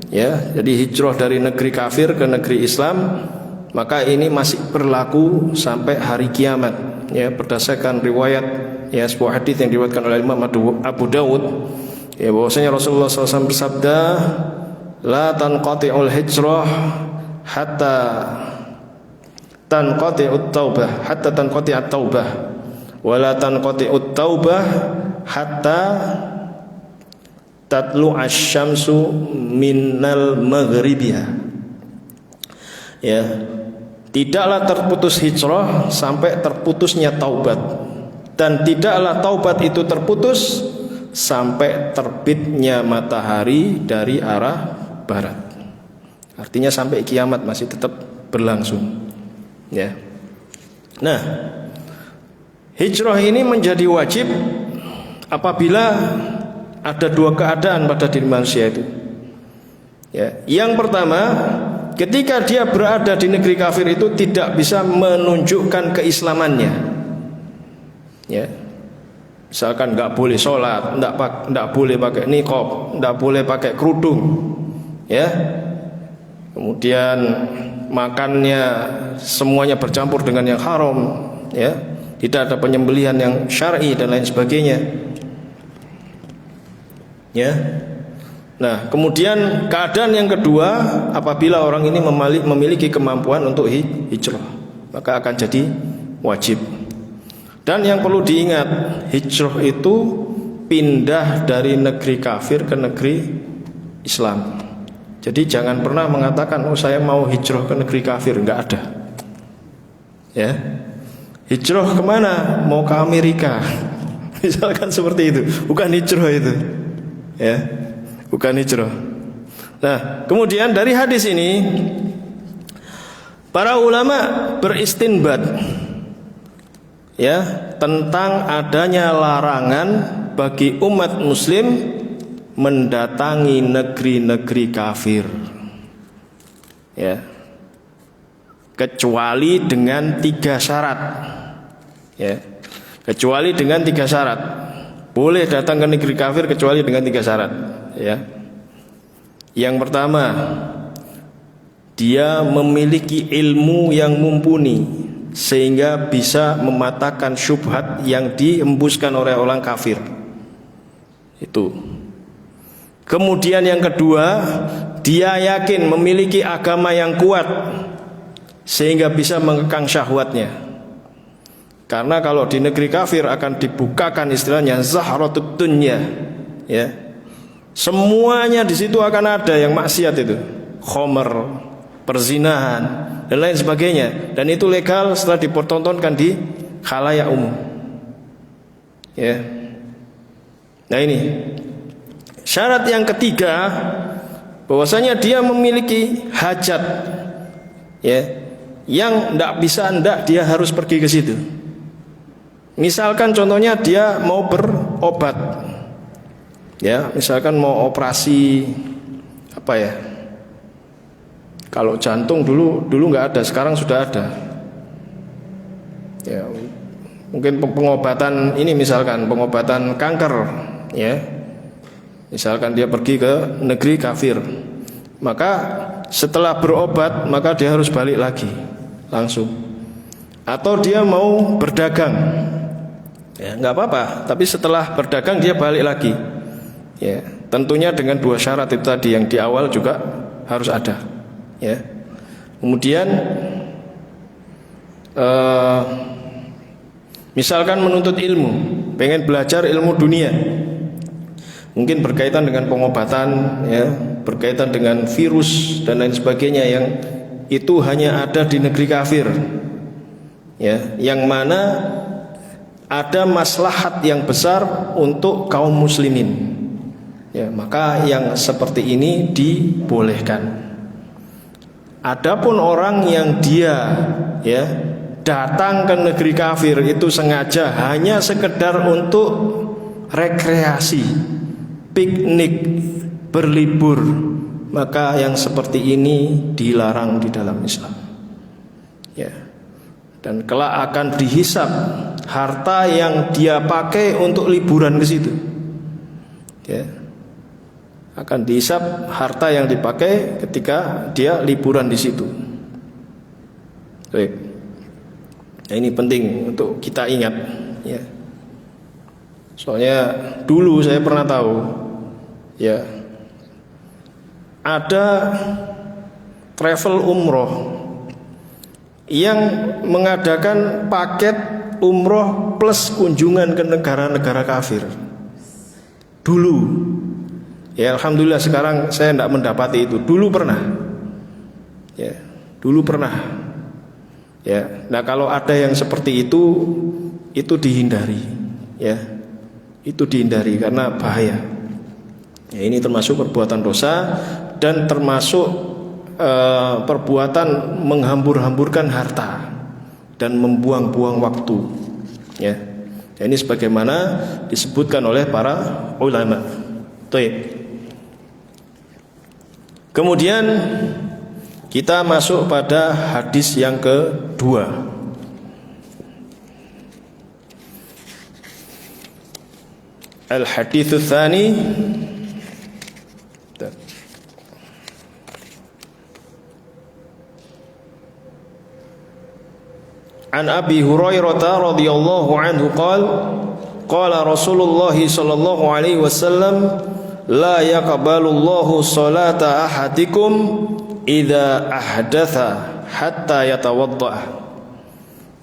ya, jadi hijrah dari negeri kafir ke negeri Islam, maka ini masih berlaku sampai hari kiamat, ya, berdasarkan riwayat, ya, sebuah hadis yang diriwayatkan oleh Imam Abu Dawud, ya, bahwasanya Rasulullah SAW bersabda, la tanqati'ul hijrah hatta tanqati'ut taubah, hatta tanqati'at taubah, wa la tanqati'ut taubah hatta tatlu asyamsu minal maghribiha. Ya, tidaklah terputus hijrah sampai terputusnya taubat, dan tidaklah taubat itu terputus sampai terbitnya matahari dari arah barat. Artinya sampai kiamat masih tetap berlangsung, ya. Nah, hijrah ini menjadi wajib apabila ada dua keadaan pada diri manusia itu, ya. Yang pertama, ketika dia berada di negeri kafir itu tidak bisa menunjukkan keislamannya, ya. Misalkan nggak boleh sholat, nggak boleh pakai niqab, nggak boleh pakai kerudung, ya. Kemudian makannya semuanya bercampur dengan yang haram, ya. Tidak ada penyembelihan yang syar'i dan lain sebagainya, ya. Nah, kemudian keadaan yang kedua, apabila orang ini memiliki kemampuan untuk hijrah, maka akan jadi wajib. Dan yang perlu diingat, hijrah itu pindah dari negeri kafir ke negeri Islam. Jadi jangan pernah mengatakan, oh saya mau hijrah ke negeri kafir, enggak ada, ya. Hijrah kemana? Mau ke Amerika, misalkan seperti itu, bukan hijrah itu, ya. Bukan hijrah. Nah, kemudian dari hadis ini para ulama beristinbat, ya, tentang adanya larangan bagi umat muslim mendatangi negeri-negeri kafir, ya, kecuali dengan 3 syarat, ya. Kecuali dengan 3 syarat. Boleh datang ke negeri kafir kecuali dengan 3 syarat, ya. Yang pertama, dia memiliki ilmu yang mumpuni sehingga bisa mematahkan syubhat yang dihembuskan oleh orang kafir. Itu. Kemudian yang kedua, dia yakin memiliki agama yang kuat sehingga bisa mengekang syahwatnya. Karena kalau di negeri kafir akan dibukakan istilahnya zahratud dunya, ya. Semuanya di situ akan ada yang maksiat itu, khomer, perzinahan dan lain sebagainya, dan itu legal setelah dipertontonkan di khalayak umum, ya. Nah, ini syarat yang ketiga, bahwasanya dia memiliki hajat, ya, yang dia harus pergi ke situ. Misalkan contohnya dia mau berobat, ya, misalkan mau operasi apa, ya, kalau jantung dulu nggak ada, sekarang sudah ada, ya. Mungkin pengobatan ini, misalkan pengobatan kanker, ya. Misalkan dia pergi ke negeri kafir, maka setelah berobat maka dia harus balik lagi langsung. Atau dia mau berdagang, ya, nggak apa-apa, tapi setelah berdagang dia balik lagi, ya. Tentunya dengan 2 syarat itu tadi yang di awal juga harus ada, ya. Kemudian misalkan menuntut ilmu, pengen belajar ilmu dunia, mungkin berkaitan dengan pengobatan, ya, berkaitan dengan virus dan lain sebagainya, yang itu hanya ada di negeri kafir, ya, yang mana ada maslahat yang besar untuk kaum muslimin, ya, maka yang seperti ini dibolehkan. Adapun orang yang dia ya datang ke negeri kafir itu sengaja hanya sekedar untuk rekreasi, piknik, berlibur, maka yang seperti ini dilarang di dalam Islam. Ya. Dan kelak akan dihisab harta yang dia pakai untuk liburan ke situ. Ya. Akan dihisab harta yang dipakai ketika dia liburan di situ. Baik. Nah, ini penting untuk kita ingat, ya. Soalnya dulu saya pernah tahu, ya, ada travel umroh yang mengadakan paket umroh plus kunjungan ke negara-negara kafir. Dulu, ya alhamdulillah sekarang saya tidak mendapati itu. Dulu pernah, ya, dulu pernah. Ya, nah kalau ada yang seperti itu dihindari, ya, itu dihindari karena bahaya. Ya, ini termasuk perbuatan dosa dan termasuk perbuatan menghambur-hamburkan harta dan membuang-buang waktu. Ya, ini sebagaimana disebutkan oleh para ulama. Baik. Kemudian kita masuk pada hadis yang kedua. Al-haditsu tsani. An Abi Hurairah radhiyallahu anhu qala Rasulullah sallallahu alaihi wasallam la yaqbalullahu salata ahadikum idza ahdatha hatta yatawadda.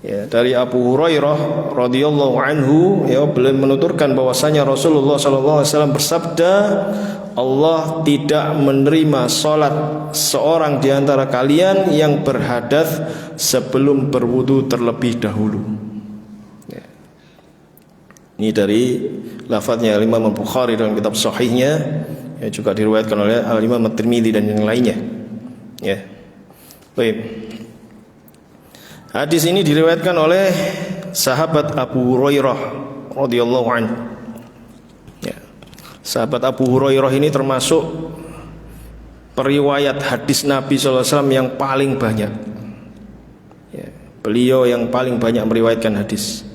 Ya, dari Abu Hurairah radhiyallahu anhu, ya, beliau menuturkan bahwasanya Rasulullah sallallahu alaihi wasallam bersabda, Allah tidak menerima salat seorang di antara kalian yang berhadas sebelum berwudu terlebih dahulu. Ya. Ini dari lafadznya Imam Bukhari dalam kitab Sahihnya, ya, juga diriwayatkan oleh Imam At-Tirmidzi dan yang lainnya. Ya, baik. Hadis ini diriwayatkan oleh sahabat Abu Hurairah radhiyallahu anhu. Ya. Sahabat Abu Hurairah ini termasuk periwayat hadis Nabi sallallahu alaihi wasallam yang paling banyak. Ya. Beliau yang paling banyak meriwayatkan hadis.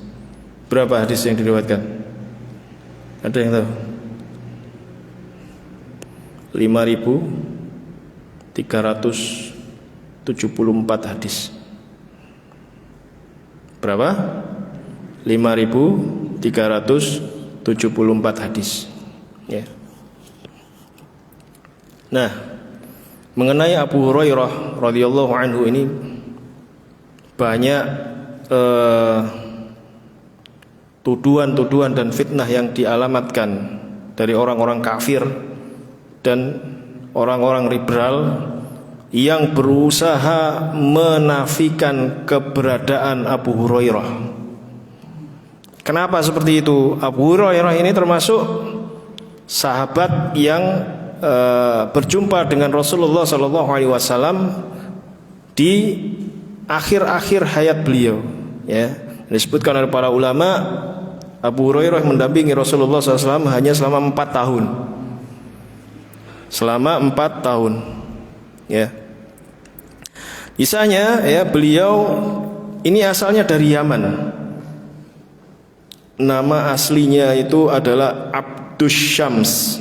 Berapa hadis yang diriwayatkan? Ada yang tahu? 5.374 hadis. Berapa? 5.374 hadis. Ya. Nah, mengenai Abu Hurairah radhiyallahu anhu ini banyak tuduhan-tuduhan dan fitnah yang dialamatkan dari orang-orang kafir dan orang-orang liberal yang berusaha menafikan keberadaan Abu Hurairah. Kenapa seperti itu? Abu Hurairah ini termasuk sahabat yang berjumpa dengan Rasulullah SAW di akhir-akhir hayat beliau. Ya, disebutkan oleh para ulama, Abu Hurairah mendampingi Rasulullah SAW hanya selama 4 tahun. Selama 4 tahun. Ya. Kisahnya, ya, beliau ini asalnya dari Yaman. Nama aslinya itu adalah Abdus Syams.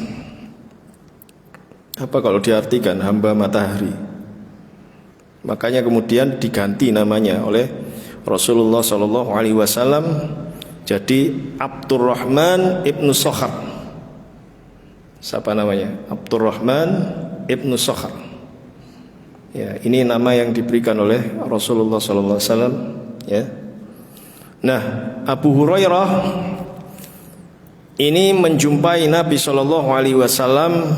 Apa kalau diartikan hamba matahari? Makanya kemudian diganti namanya oleh Rasulullah SAW jadi Abdurrahman ibnu Sakhar. Siapa namanya? Abdurrahman ibnu Sakhar. Ya, ini nama yang diberikan oleh Rasulullah SAW. Ya. Nah, Abu Hurairah ini menjumpai Nabi SAW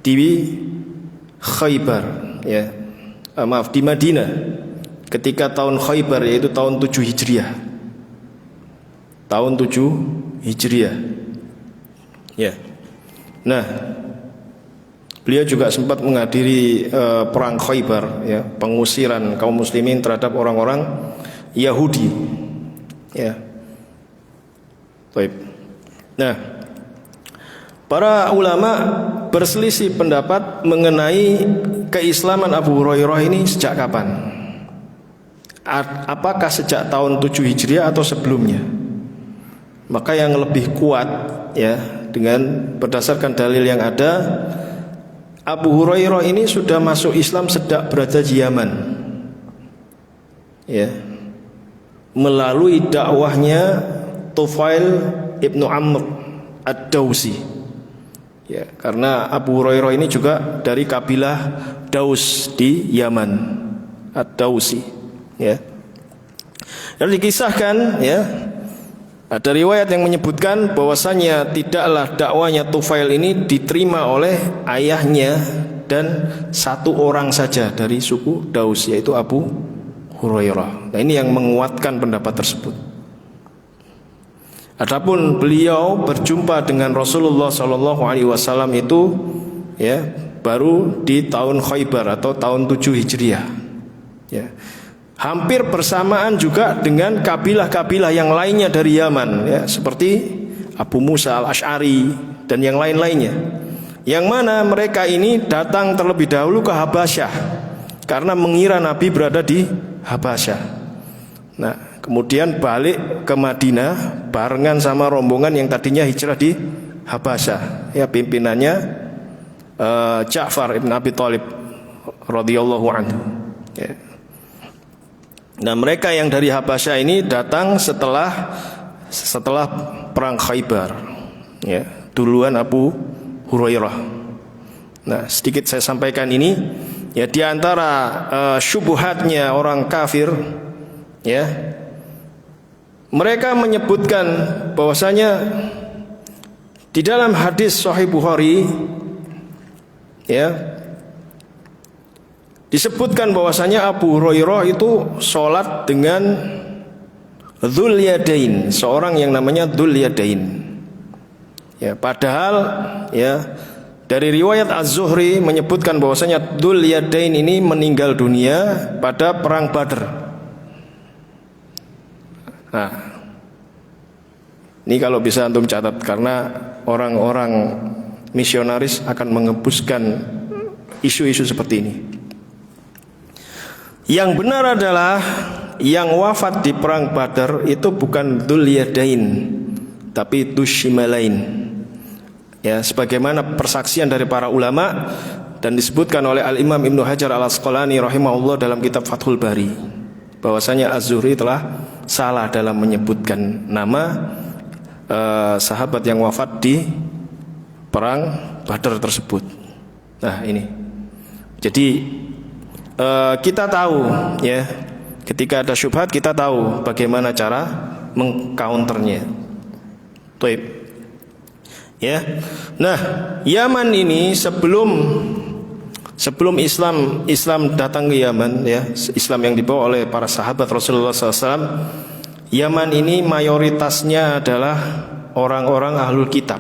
di Khaybar. Ya, di Madinah. Ketika tahun Khaybar, yaitu tahun 7 Hijriah. Tahun 7 Hijriah. Ya. Nah, Beliau juga sempat menghadiri perang Khaybar, ya, pengusiran kaum muslimin terhadap orang-orang Yahudi. Ya. Baik. Nah, para ulama berselisih pendapat mengenai keislaman Abu Hurairah ini sejak kapan? Apakah sejak tahun 7 Hijriah atau sebelumnya? Maka yang lebih kuat, ya, dengan berdasarkan dalil yang ada, Abu Hurairah ini sudah masuk Islam sejak berada di Yaman, ya, melalui dakwahnya Tufail ibnu Amr ad-Dausi, ya, karena Abu Hurairah ini juga dari kabilah Daus di Yaman, ad-Dausi, ya. Dan dikisahkan, ya, ada riwayat yang menyebutkan bahwasanya tidaklah dakwanya Tufail ini diterima oleh ayahnya dan satu orang saja dari suku Daus, yaitu Abu Hurairah. Nah, ini yang menguatkan pendapat tersebut. Adapun beliau berjumpa dengan Rasulullah SAW itu, ya, baru di tahun Khaybar atau tahun 7 Hijriah, ya. Hampir bersamaan juga dengan kabilah-kabilah yang lainnya dari Yaman, ya, seperti Abu Musa al-Ash'ari dan yang lain-lainnya, yang mana mereka ini datang terlebih dahulu ke Habasyah karena mengira Nabi berada di Habasyah. Nah, kemudian balik ke Madinah barengan sama rombongan yang tadinya hijrah di Habasyah, ya, pimpinannya Ja'far ibn Abi Thalib radhiyallahu anhu, ya. Nah, mereka yang dari Habasyah ini datang setelah perang Khaybar, ya, duluan Abu Hurairah. Nah, sedikit saya sampaikan ini, ya, di antara syubhatnya orang kafir, ya, mereka menyebutkan bahwasanya di dalam hadis Sahih Bukhari, ya, disebutkan bahwasanya Abu Hurairah itu sholat dengan Dzul Yadain, seorang yang namanya Dzul Yadain. Ya, padahal, ya, dari riwayat Az-Zuhri menyebutkan bahwasanya Dzul Yadain ini meninggal dunia pada perang Badr. Nah, ini kalau bisa antum catat, karena orang-orang misionaris akan mengembuskan isu-isu seperti ini. Yang benar adalah yang wafat di perang Badar itu bukan Dzul Yadain, tapi Dushimalain, ya, sebagaimana persaksian dari para ulama dan disebutkan oleh Al-Imam Ibnu Hajar Al-Asqalani rahimahullah dalam kitab Fathul Bari, bahwasanya Az-Zuhri telah salah dalam menyebutkan nama sahabat yang wafat di perang Badar tersebut. Nah, ini jadi kita tahu, ya, ketika ada syubhat kita tahu bagaimana cara mengcounternya. Baik, ya. Nah, Yaman ini sebelum Islam datang ke Yaman, ya, Islam yang dibawa oleh para sahabat Rasulullah SAW, Yaman ini mayoritasnya adalah orang-orang ahlul kitab,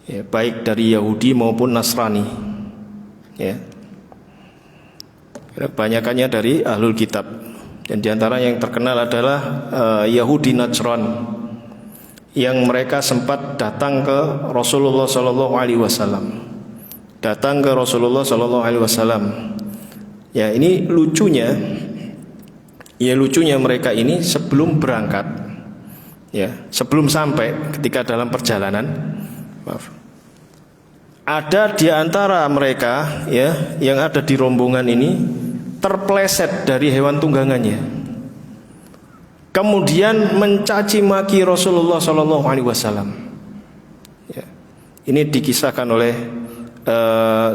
ya, baik dari Yahudi maupun Nasrani, ya. Kebanyakannya dari ahlul kitab, dan diantara yang terkenal adalah Yahudi Najran, yang mereka sempat datang ke Rasulullah SAW. Datang ke Rasulullah SAW. Ya, ini lucunya, ya, lucunya mereka ini sebelum berangkat, ya, sebelum sampai, ketika dalam perjalanan, maaf, ada di antara mereka, ya, yang ada di rombongan ini terpleset dari hewan tunggangannya, kemudian mencaci maki Rasulullah SAW. Ya, ini dikisahkan oleh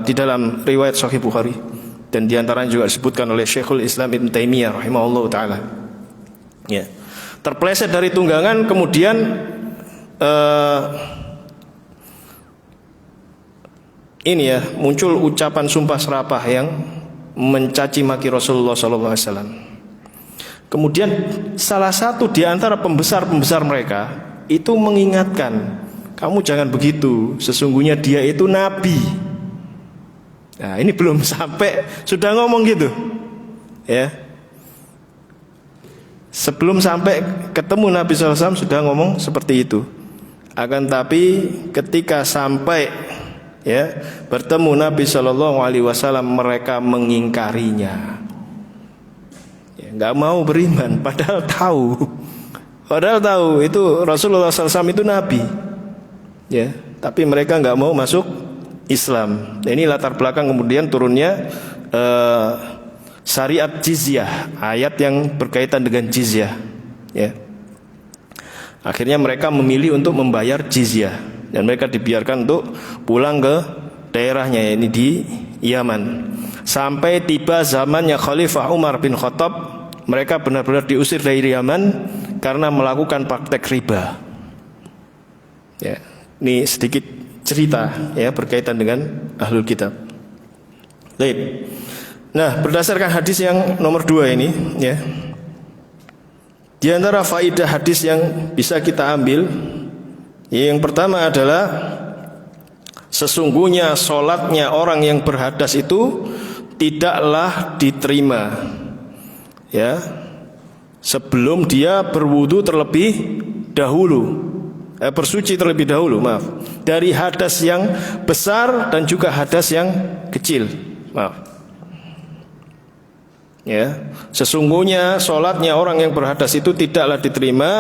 di dalam riwayat Sahih Bukhari, dan diantaranya juga disebutkan oleh Syekhul Islam Ibn Taimiyah rahimahullah taala. Ya, terpleset dari tunggangan, kemudian ini, ya, muncul ucapan sumpah serapah yang mencaci maki Rasulullah SAW. Kemudian salah satu di antara pembesar-pembesar mereka itu mengingatkan, kamu jangan begitu, sesungguhnya dia itu nabi. Nah, ini belum sampai sudah ngomong gitu. Ya. Sebelum sampai ketemu Nabi SAW sudah ngomong seperti itu. Akan tapi ketika sampai ya bertemu Nabi SAW, mereka mengingkarinya. Ya, nggak mau beriman, padahal tahu itu Rasulullah SAW itu Nabi. Ya, tapi mereka nggak mau masuk Islam. Ini latar belakang kemudian turunnya syariat jizyah, ayat yang berkaitan dengan jizyah. Ya. Akhirnya mereka memilih untuk membayar jizyah dan mereka dibiarkan untuk pulang ke daerahnya, ini di Yaman. Sampai tiba zamannya Khalifah Umar bin Khattab, mereka benar-benar diusir dari Yaman karena melakukan praktek riba. Ya, ini sedikit cerita ya berkaitan dengan ahlul kitab. Baik. Nah, berdasarkan hadis yang nomor 2 ini ya, di antara faidah hadis yang bisa kita ambil, yang pertama adalah sesungguhnya sholatnya orang yang berhadas itu tidaklah diterima ya sebelum dia berwudu terlebih dahulu, bersuci terlebih dahulu, maaf, dari hadas yang besar dan juga hadas yang kecil, maaf. Ya, sesungguhnya sholatnya orang yang berhadas itu tidaklah diterima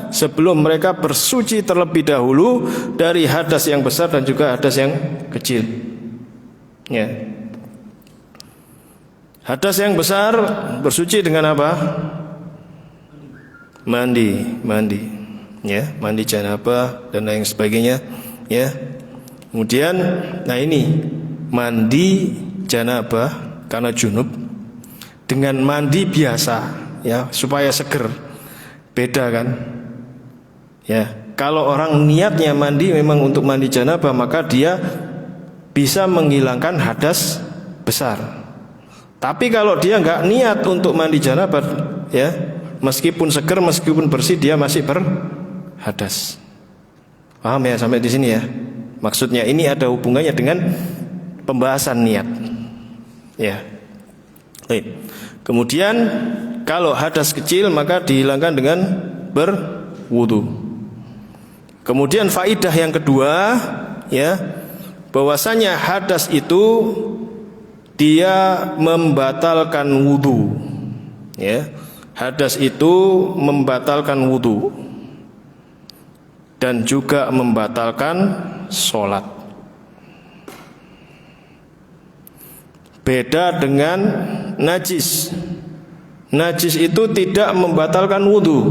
sebelum mereka bersuci terlebih dahulu dari hadas yang besar dan juga hadas yang kecil. Ya. Hadas yang besar bersuci dengan apa? Mandi. Ya, mandi janabah dan lain sebagainya. Ya. Kemudian, nah ini mandi janabah karena junub dengan mandi biasa ya supaya seger, beda kan ya. Kalau orang niatnya mandi memang untuk mandi janabah, maka dia bisa menghilangkan hadas besar. Tapi kalau dia nggak niat untuk mandi janabah ya, meskipun seger, meskipun bersih, dia masih berhadas. Paham ya sampai di sini ya? Maksudnya ini ada hubungannya dengan pembahasan niat ya. Baik. Kemudian kalau hadas kecil maka dihilangkan dengan berwudu. Kemudian faidah yang kedua ya, bahwasanya hadas itu dia membatalkan wudu. Ya, hadas itu membatalkan wudu dan juga membatalkan sholat. Beda dengan najis. Najis itu tidak membatalkan wudu,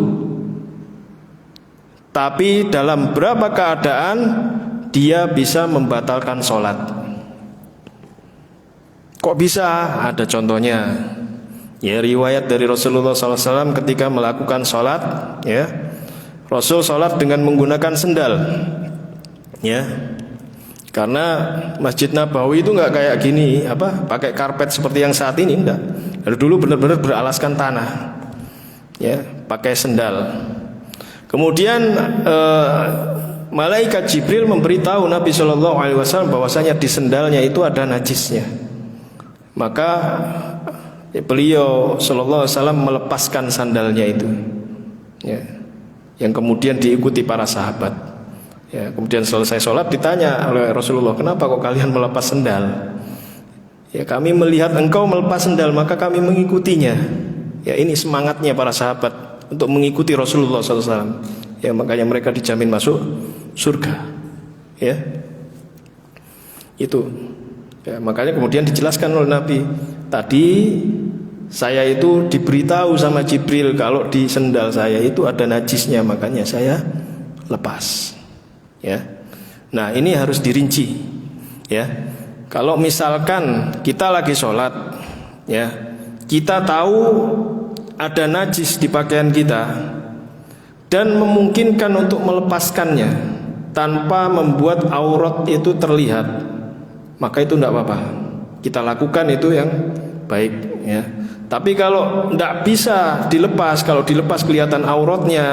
tapi dalam beberapa keadaan dia bisa membatalkan sholat. Kok bisa? Ada contohnya. Ya, riwayat dari Rasulullah SAW ketika melakukan sholat. Ya, Rasul sholat dengan menggunakan sendal. Ya. Karena Masjid Nabawi itu nggak kayak gini, pakai karpet seperti yang saat ini, enggak. Dulu benar-benar beralaskan tanah, ya, pakai sendal. Kemudian malaikat Jibril memberitahu Nabi Shallallahu Alaihi Wasallam bahwasanya di sendalnya itu ada najisnya. Maka beliau Shallallahu Alaihi Wasallam melepaskan sandalnya itu, ya, yang kemudian diikuti para sahabat. Ya, kemudian selesai sholat ditanya oleh Rasulullah, kenapa kok kalian melepas sendal? Ya, kami melihat engkau melepas sendal maka kami mengikutinya. Ya, ini semangatnya para sahabat untuk mengikuti Rasulullah SAW. Ya, makanya mereka dijamin masuk surga. Ya, itu. Ya, makanya kemudian dijelaskan oleh Nabi, tadi saya itu diberitahu sama Jibril kalau di sendal saya itu ada najisnya, makanya saya lepas. Ya, nah ini harus dirinci. Ya, kalau misalkan kita lagi sholat, ya, kita tahu ada najis di pakaian kita dan memungkinkan untuk melepaskannya tanpa membuat aurat itu terlihat, maka itu tidak apa-apa. Kita lakukan itu yang baik. Ya, tapi kalau tidak bisa dilepas, kalau dilepas kelihatan auratnya,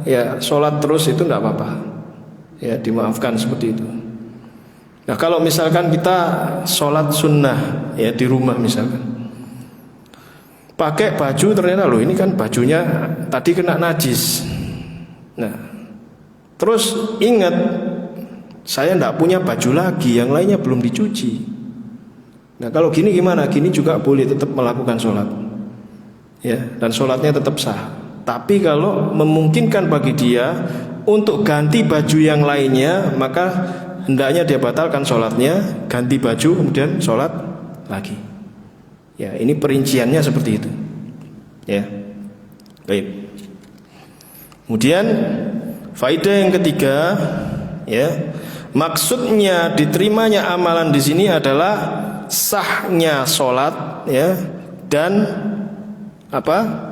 ya sholat terus itu tidak apa-apa. Ya, dimaafkan seperti itu. Nah kalau misalkan kita sholat sunnah ya di rumah misalkan, pakai baju ternyata loh ini kan bajunya tadi kena najis. Nah terus ingat saya tidak punya baju lagi, yang lainnya belum dicuci. Nah kalau gini gimana? Gini juga boleh tetap melakukan sholat ya, dan sholatnya tetap sah. Tapi kalau memungkinkan bagi dia untuk ganti baju yang lainnya, maka hendaknya dia batalkan sholatnya, ganti baju kemudian sholat lagi. Ya, ini perinciannya seperti itu. Ya, baik. Kemudian faedah yang ketiga, ya, maksudnya diterimanya amalan di sini adalah sahnya sholat, ya, dan apa?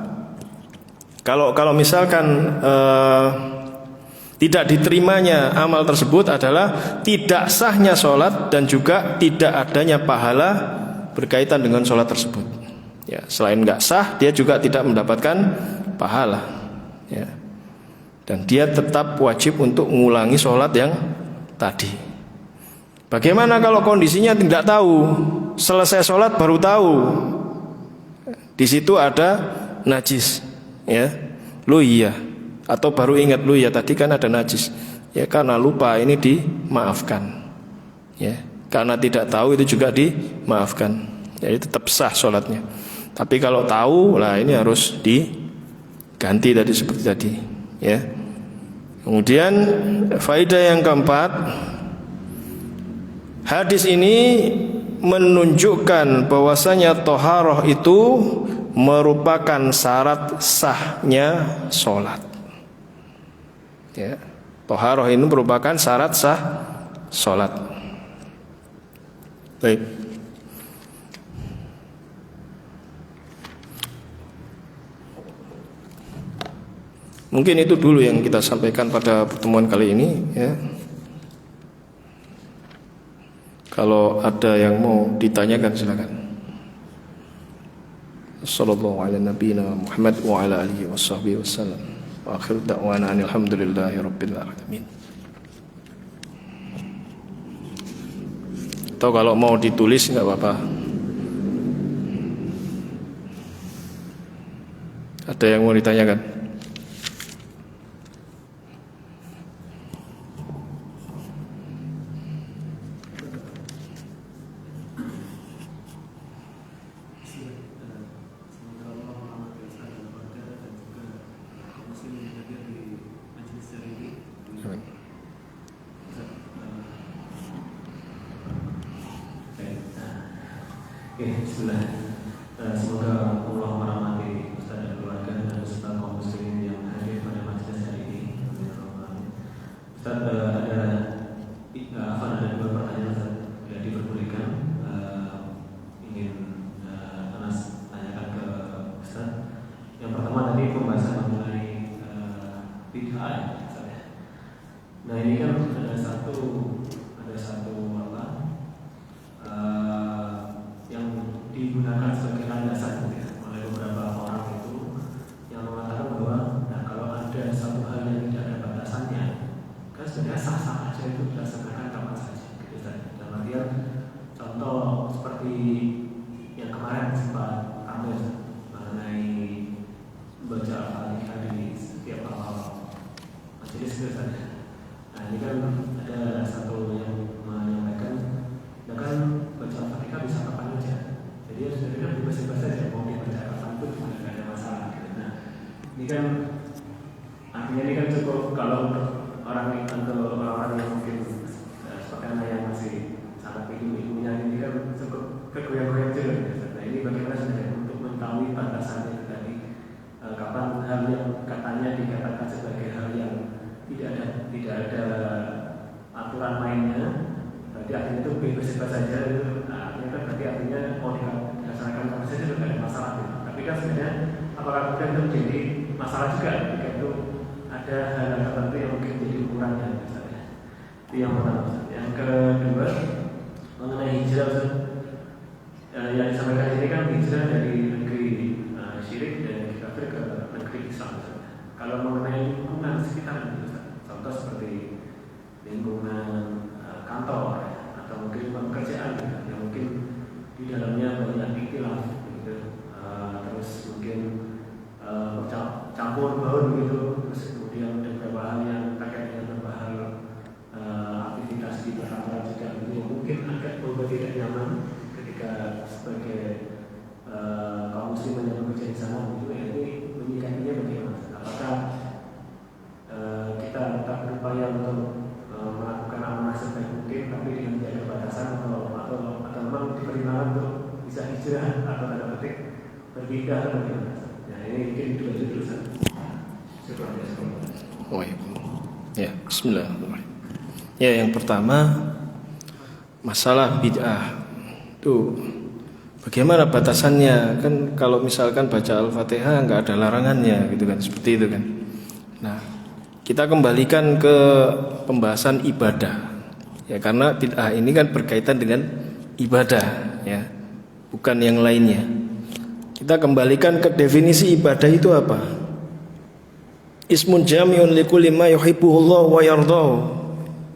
Kalau misalkan tidak diterimanya amal tersebut adalah tidak sahnya sholat dan juga tidak adanya pahala berkaitan dengan sholat tersebut. Ya, selain nggak sah, dia juga tidak mendapatkan pahala. Ya, dan dia tetap wajib untuk mengulangi sholat yang tadi. Bagaimana kalau kondisinya tidak tahu, selesai sholat baru tahu di situ ada najis, ya, lu iya, atau baru ingat lu ya tadi kan ada najis, ya karena lupa ini dimaafkan, ya karena tidak tahu itu juga dimaafkan, jadi tetap sah sholatnya. Tapi kalau tahu lah ini harus diganti tadi seperti tadi, ya. Kemudian faedah yang keempat, hadis ini menunjukkan bahwasanya toharoh itu merupakan syarat sahnya sholat. Ya, toharoh ini merupakan syarat sah sholat. Baik. Mungkin itu dulu yang kita sampaikan pada pertemuan kali ini, ya. Kalau ada yang mau ditanyakan silakan. Sallallahu ala nabiyina Muhammad wa ala alihi washabbihi wasallam. Wa akhir da'wana alhamdulillahi rabbil alamin. Atau kalau mau ditulis enggak apa-apa. Ada yang mau ditanyakan? Bismillah. Semoga Allah merahmati Ustaz dan keluarga dan beserta kaum muslimin yang hadir pada majelis hari ini. Ustaz, ada dua pertanyaan Ustaz yang diperbolehkan. Ingin Anas tanyakan ke Ustaz. Yang pertama tadi pembahasan mengenai bid'ah, Ustaz. Nah ini kan ada satu apa? Yang digunakan sebagai landasan ya, oleh beberapa orang itu yang mengatakan bahwa nah kalau ada satu hal yang tidak ada batasannya kan sebenarnya sah-sah aja itu dilaksanakan kapan saja gitu, dalam artian contoh seperti yang kemarin sempat kami mengenai baca Al-Fatihah di setiap awal majelis itu saja. Nah ini kan ada satu yang menyampaikan ya kan baca Al-Fatihah bisa kapan aja. Jadi ya sebenarnya bebas-bebas saja mau dibaca kapan pun juga tidak ada masalah. Gitu. Nah, ini kan artinya ini kan cukup kalau untuk orang yang mungkin seperti anak yang masih sangat ibu-ibunya ini kan cukup kegoyang-goyang juga. Gitu. Nah ini bagaimana sebenarnya untuk mengetahui batasan itu tadi kapan hal yang katanya dikatakan sebagai hal yang tidak ada aturan mainnya. Berarti artinya itu bebas-bebas saja itu. Nah, artinya kan berarti artinya mau dilaksanakan sama saja tidak ada masalah gitu. Tapi kan sebenarnya apakah kemudian itu menjadi masalah juga ketika itu ada hal-hal tertentu yang mungkin jadi ukurannya misalnya. Itu yang pertama. Yang kedua mengenai hijrah yang disampaikan ini kan hijrah dari negeri syirik dan kafir ke negeri Islam. Kalau mengenai lingkungan sekitar, contoh seperti lingkungan kantor tidak nyaman ketika sebagai kaum muslimin yang bekerja di sana, itu ini menyikapinya bagaimana? Apakah kita tetap berupaya untuk melakukan amanah sebaik mungkin tapi dengan menjaga batasan, atau memang dipertimbangkan untuk bisa hijrah atau tanda petik berpindah atau bagaimana? Nah ini mungkin dua jurusan. Ya, bismillahirrahmanirrahim. Ya, yang pertama masalah bid'ah itu bagaimana batasannya? Kan kalau misalkan baca Al-Fatihah nggak ada larangannya gitu kan, seperti itu kan. Nah, kita kembalikan ke pembahasan ibadah. Ya, karena bid'ah ini kan berkaitan dengan ibadah, ya, bukan yang lainnya. Kita kembalikan ke definisi ibadah itu apa? Ismun jami'un likulli ma yuhibbuhullah wa yardahu.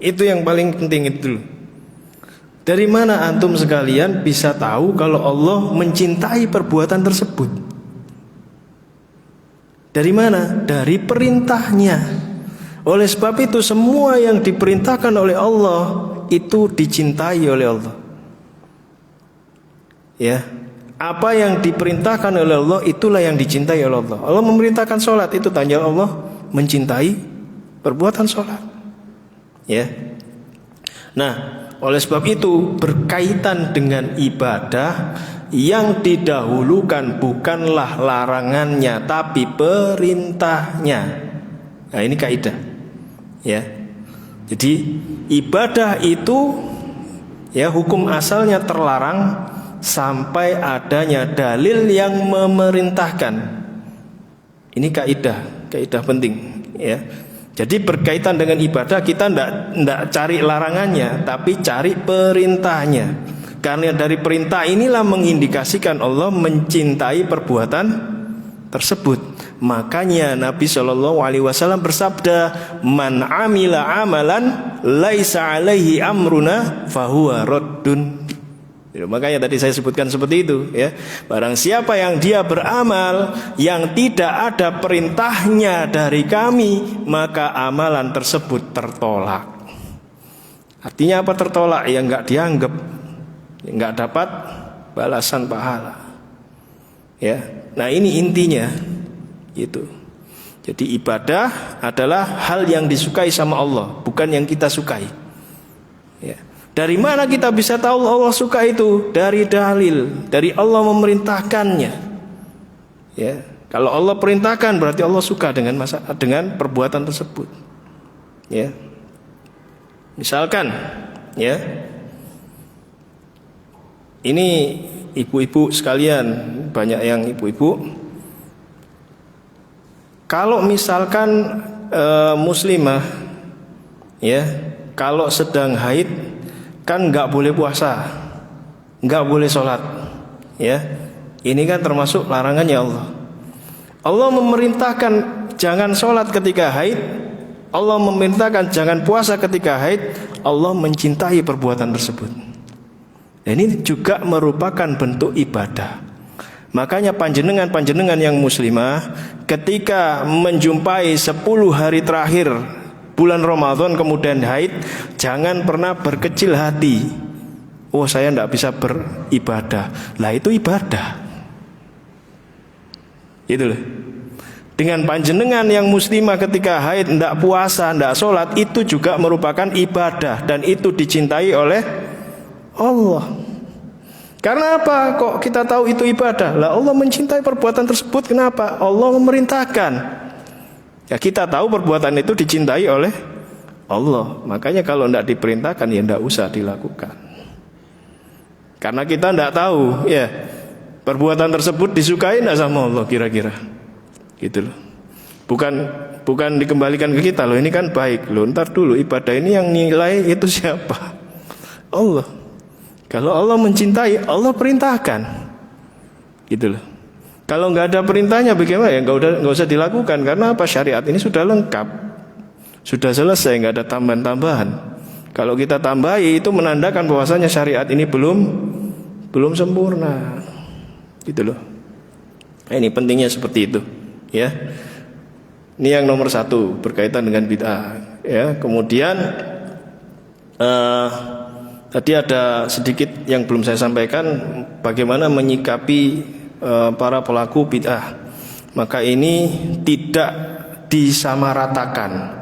Itu yang paling penting itu. Dari mana antum sekalian bisa tahu kalau Allah mencintai perbuatan tersebut? Dari mana? Dari perintahnya. Oleh sebab itu semua yang diperintahkan oleh Allah itu dicintai oleh Allah. Ya, apa yang diperintahkan oleh Allah itulah yang dicintai oleh Allah. Allah memerintahkan sholat, itu tanya Allah mencintai perbuatan sholat. Ya. Nah, oleh sebab itu berkaitan dengan ibadah yang didahulukan bukanlah larangannya tapi perintahnya. Nah, ini kaidah. Ya. Jadi ibadah itu ya hukum asalnya terlarang sampai adanya dalil yang memerintahkan. Ini kaidah penting ya. Jadi berkaitan dengan ibadah kita ndak cari larangannya tapi cari perintahnya. Karena dari perintah inilah mengindikasikan Allah mencintai perbuatan tersebut. Makanya Nabi SAW bersabda, "Man amila amalan laisa alaihi amruna fahuwa raddun." Ya, makanya tadi saya sebutkan seperti itu ya. Barang siapa yang dia beramal yang tidak ada perintahnya dari kami, maka amalan tersebut tertolak. Artinya apa tertolak? Ya enggak dianggap, enggak dapat balasan pahala. Ya. Nah, ini intinya. Itu. Jadi ibadah adalah hal yang disukai sama Allah, bukan yang kita sukai. Ya. Dari mana kita bisa tahu Allah suka itu? Dari dalil, dari Allah memerintahkannya. Ya, kalau Allah perintahkan berarti Allah suka dengan perbuatan tersebut. Ya, misalkan, ya, ini ibu-ibu sekalian, banyak yang ibu-ibu. Kalau misalkan muslimah, ya, kalau sedang haid kan nggak boleh puasa, nggak boleh sholat, ya. Ini kan termasuk larangannya Allah. Allah memerintahkan jangan sholat ketika haid, Allah memerintahkan jangan puasa ketika haid. Allah mencintai perbuatan tersebut. Dan ini juga merupakan bentuk ibadah. Makanya panjenengan yang muslimah ketika menjumpai 10 hari terakhir bulan Ramadan kemudian haid, jangan pernah berkecil hati. Oh, saya tidak bisa beribadah. Lah itu ibadah. Itu loh. Dengan panjenengan yang muslimah ketika haid tidak puasa, tidak sholat, itu juga merupakan ibadah dan itu dicintai oleh Allah. Karena apa? Kok kita tahu itu ibadah? Lah Allah mencintai perbuatan tersebut. Kenapa? Allah memerintahkan. Ya, kita tahu perbuatan itu dicintai oleh Allah. Makanya kalau tidak diperintahkan ya tidak usah dilakukan. Karena kita tidak tahu ya perbuatan tersebut disukai tidak sama Allah kira-kira. Gitu loh. Bukan dikembalikan ke kita loh, ini kan baik loh. Ntar dulu ibadah ini yang nilai itu siapa? Allah. Kalau Allah mencintai, Allah perintahkan. Gitu loh. Kalau nggak ada perintahnya bagaimana ya nggak usah dilakukan karena apa syariat ini sudah lengkap, sudah selesai, nggak ada tambahan-tambahan. Kalau kita tambahi itu menandakan bahwasanya syariat ini belum sempurna, gitu loh. Ini pentingnya seperti itu, ya. Ini yang nomor 1 berkaitan dengan bid'ah, ya. Kemudian tadi ada sedikit yang belum saya sampaikan, bagaimana menyikapi para pelaku bid'ah. Maka ini tidak disamaratakan.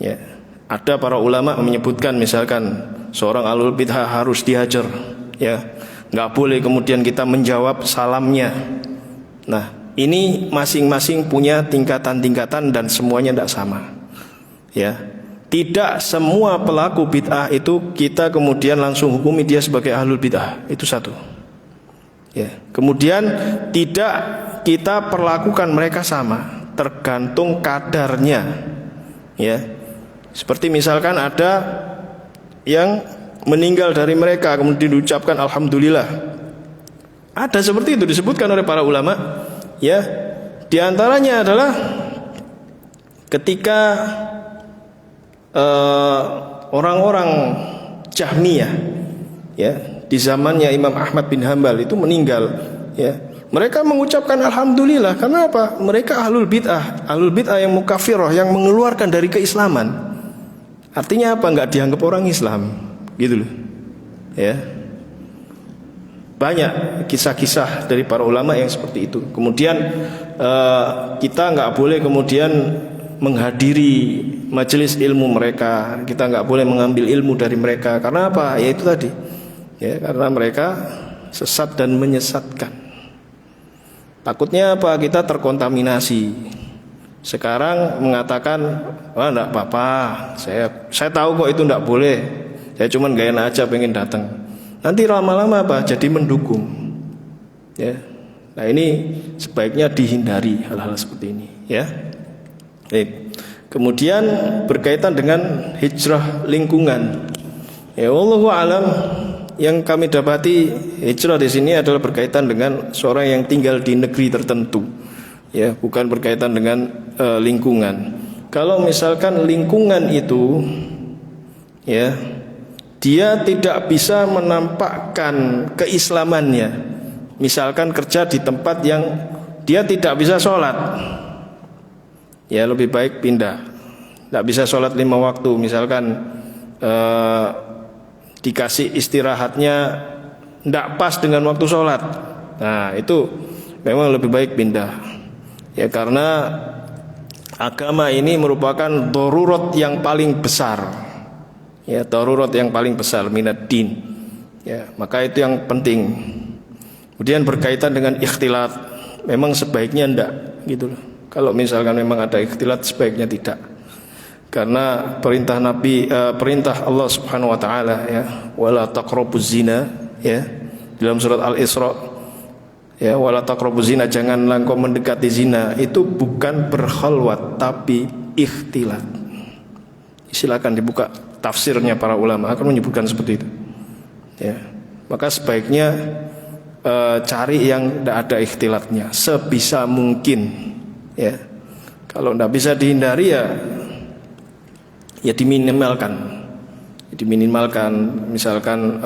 Ya, ada para ulama menyebutkan misalkan seorang ahlul bid'ah harus dihajar, ya, nggak boleh kemudian kita menjawab salamnya. Nah, ini masing-masing punya tingkatan-tingkatan dan semuanya tidak sama. Ya, tidak semua pelaku bid'ah itu kita kemudian langsung hukumi dia sebagai ahlul bid'ah. Itu satu. Ya, kemudian tidak kita perlakukan mereka sama, tergantung kadarnya. Ya, seperti misalkan ada yang meninggal dari mereka kemudian diucapkan alhamdulillah. Ada seperti itu disebutkan oleh para ulama. Ya, di antaranya adalah ketika orang-orang Jahmiyah, ya, di zamannya Imam Ahmad bin Hambal itu meninggal, ya, mereka mengucapkan alhamdulillah. Karena apa? Mereka ahlul bid'ah yang mukafirah, yang mengeluarkan dari keislaman. Artinya apa? Enggak dianggap orang Islam, gitu loh. Ya, banyak kisah-kisah dari para ulama yang seperti itu. Kemudian kita enggak boleh kemudian menghadiri majelis ilmu mereka, kita nggak boleh mengambil ilmu dari mereka. Karena apa? Ya itu tadi, ya, karena mereka sesat dan menyesatkan. Takutnya apa? Kita terkontaminasi. Sekarang mengatakan, wah enggak apa-apa, saya tahu kok itu enggak boleh, saya cuma gak enak aja pengen datang. Nanti lama-lama apa? Jadi mendukung. Ya, nah ini sebaiknya dihindari hal-hal seperti ini. Ya. Baik. Kemudian berkaitan dengan hijrah lingkungan. Ya, wallahu alam, yang kami dapati hijrah di sini adalah berkaitan dengan seorang yang tinggal di negeri tertentu. Ya, bukan berkaitan dengan lingkungan. Kalau misalkan lingkungan itu, ya, dia tidak bisa menampakkan keislamannya. Misalkan kerja di tempat yang dia tidak bisa sholat, ya lebih baik pindah. Tidak bisa sholat 5 waktu, misalkan dikasih istirahatnya tidak pas dengan waktu sholat. Nah itu memang lebih baik pindah. Ya, karena agama ini merupakan darurat yang paling besar. Ya, darurat yang paling besar minad din. Ya, maka itu yang penting. Kemudian berkaitan dengan ikhtilat, memang sebaiknya enggak, gitu loh. Kalau misalkan memang ada ikhtilat, sebaiknya tidak. Karena perintah Nabi, perintah Allah Subhanahu wa taala, ya, wala taqrabuz zina, ya, dalam surat Al-Isra, ya, wala taqrabuz zina, janganlah engkau mendekati zina. Itu bukan berkhalwat tapi ikhtilat. Silakan dibuka tafsirnya, para ulama akan menyebutkan seperti itu. Ya, maka sebaiknya cari yang tidak ada ikhtilatnya sebisa mungkin. Ya, kalau tidak bisa dihindari, ya diminimalkan, misalkan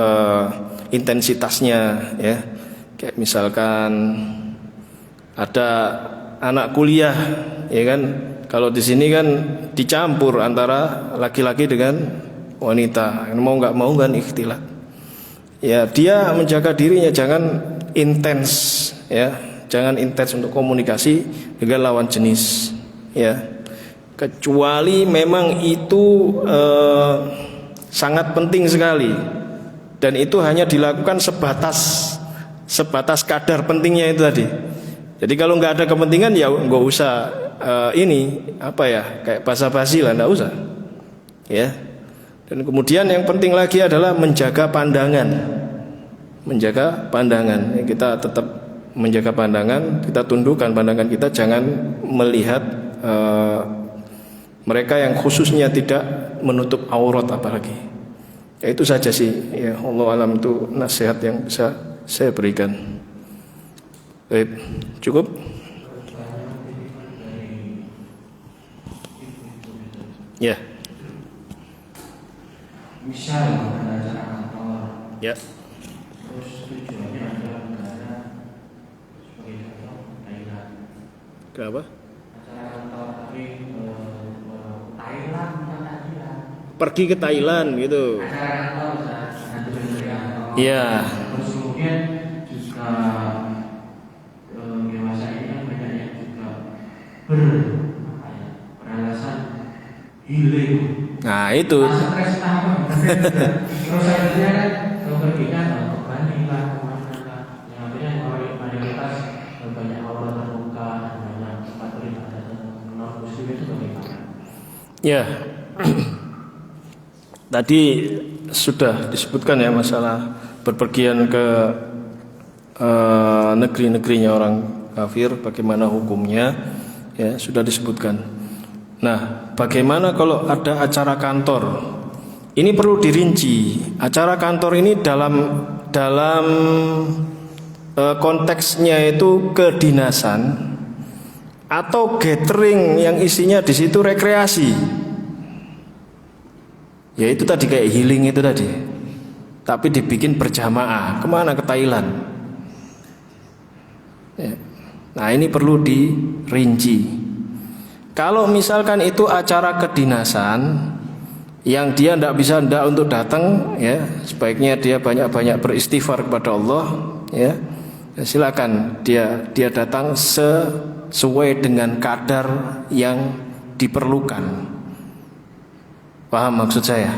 intensitasnya, ya, kayak misalkan ada anak kuliah, ya kan, kalau di sini kan dicampur antara laki-laki dengan wanita, mau nggak mau kan ikhtilat. Ya, dia menjaga dirinya jangan intens, ya, jangan intens untuk komunikasi dengan lawan jenis, ya, kecuali memang itu sangat penting sekali, dan itu hanya dilakukan sebatas kadar pentingnya itu tadi. Jadi kalau nggak ada kepentingan, ya nggak usah kayak basa-basi lah, nggak usah, ya. Dan kemudian yang penting lagi adalah menjaga pandangan. Kita tetap menjaga pandangan, kita tundukkan pandangan kita, jangan melihat mereka yang khususnya tidak menutup aurat apalagi. Ya itu saja sih, ya, Allah alam, itu nasihat yang bisa saya berikan. Baik, cukup. Ya. Misal ada acara kantor, Ya. terus tujuannya adalah negara sebagai contoh Thailand. Kenapa? Acara kantor tapi Thailand bukan Thailand. Pergi ke Thailand gitu. Acara kantor misalnya Iya. Terus kemudian juga dewasa ini kan banyak yang juga beralasan healing. Nah itu. Stres apa? Terus akhirnya kan berpikir kembali lah kemana lah. Yang akhirnya mayoritas banyak Allah terbuka, banyak tempat beribadah non muslim itu bagaimana? Ya. Tadi sudah disebutkan ya masalah berpergian ke negeri-negerinya orang kafir, bagaimana hukumnya, ya sudah disebutkan. Nah, bagaimana kalau ada acara kantor? Ini perlu dirinci. Acara kantor ini dalam konteksnya itu kedinasan atau gathering yang isinya di situ rekreasi. Ya itu tadi kayak healing itu tadi. Tapi dibikin berjamaah. Kemana? Ke Thailand. Ya. Nah ini perlu dirinci. Kalau misalkan itu acara kedinasan yang dia tidak bisa untuk datang, ya sebaiknya dia banyak-banyak beristighfar kepada Allah, ya silakan dia datang sesuai dengan kadar yang diperlukan. Paham maksud saya?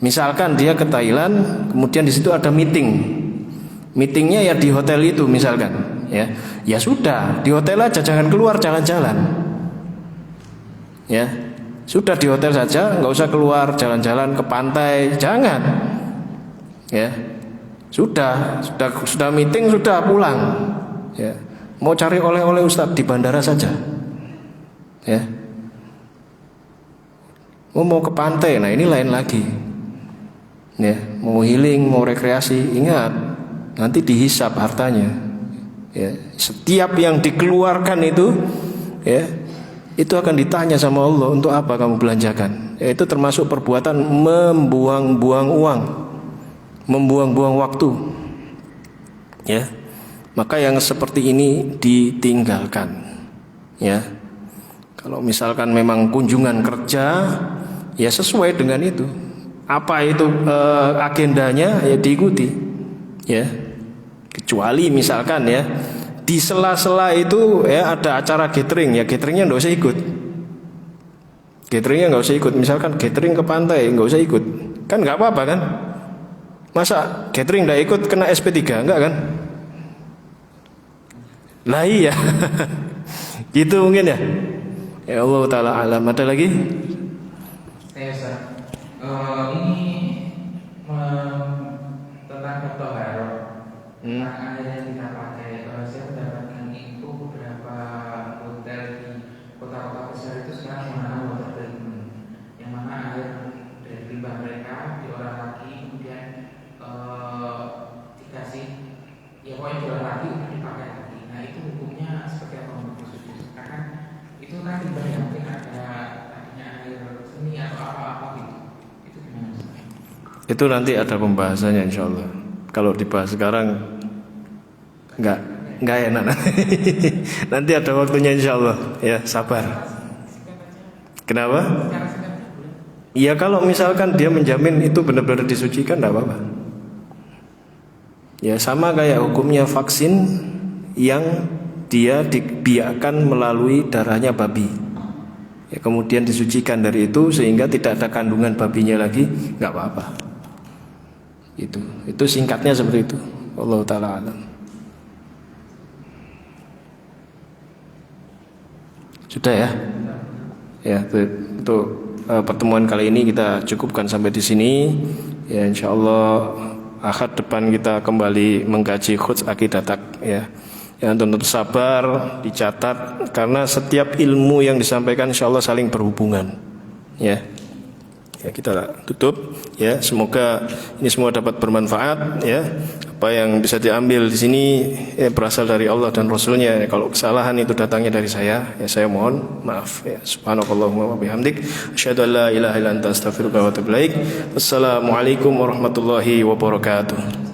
Misalkan dia ke Thailand, kemudian di situ ada meetingnya ya di hotel itu misalkan, ya sudah di hotel aja, jangan keluar jalan-jalan, ya sudah di hotel saja, nggak usah keluar jalan-jalan ke pantai, jangan, ya sudah meeting sudah pulang, ya mau cari oleh-oleh Ustadz di bandara saja, ya. Mau ke pantai, nah ini lain lagi. Ya, mau healing, mau rekreasi, ingat nanti dihisap hartanya. Ya, setiap yang dikeluarkan itu, ya, itu akan ditanya sama Allah untuk apa kamu belanjakan. Ya, itu termasuk perbuatan membuang-buang uang, membuang-buang waktu. Ya, maka yang seperti ini ditinggalkan. Ya, kalau misalkan memang kunjungan kerja, ya sesuai dengan itu. Apa itu agendanya, ya diikuti. Ya. Kecuali misalkan ya di sela-sela itu ya ada acara gathering, ya gatheringnya nggak usah ikut. Gatheringnya nggak usah ikut. Misalkan gathering ke pantai nggak usah ikut. Kan nggak apa-apa kan? Masa gathering nggak ikut kena SP3 enggak kan? Lah iya. Gitu mungkin ya. Ya Allah taala alam. Ada lagi? Ini tentang foto hero. Tentang air yang kita pakai. Saya mendapatkan info beberapa hotel di kota-kota besar itu sekarang menggunakan water treatment, yang mana air dari limbah mereka diolah lagi, kemudian dikasih, ya pokoknya diolah lagi untuk dipakai lagi. Nah itu hukumnya seperti apa menurut Gus? Karena itu kan limbah yang mungkin ada tadinya air seni atau apa-apa gitu. Itu nanti ada pembahasannya insya Allah. Kalau dibahas sekarang nggak enak. Nanti ada waktunya insya Allah. Ya sabar. Kenapa? Ya kalau misalkan dia menjamin itu benar-benar disucikan, nggak apa-apa. Ya sama kayak hukumnya vaksin yang dia dibiakkan melalui darahnya babi. Ya kemudian disucikan dari itu sehingga tidak ada kandungan babinya lagi, nggak apa-apa. Itu singkatnya seperti itu. Allah taala alam. Sudah ya? Ya, itu pertemuan kali ini kita cukupkan sampai di sini. Ya insyaallah Ahad depan kita kembali mengkaji Khuts Aqidatak ya. Ya untuk sabar, dicatat karena setiap ilmu yang disampaikan insyaallah saling berhubungan. Ya. Ya kita tutup ya, semoga ini semua dapat bermanfaat ya. Apa yang bisa diambil di sini ya, berasal dari Allah dan Rasulnya. Kalau kesalahan itu datangnya dari saya, ya saya mohon maaf ya. Subhanakallahumma wa bihamdik, asyhadu an la ilaha illa anta astaghfiruka wa atubu ilaik. Wassalamualaikum warahmatullahi wabarakatuh.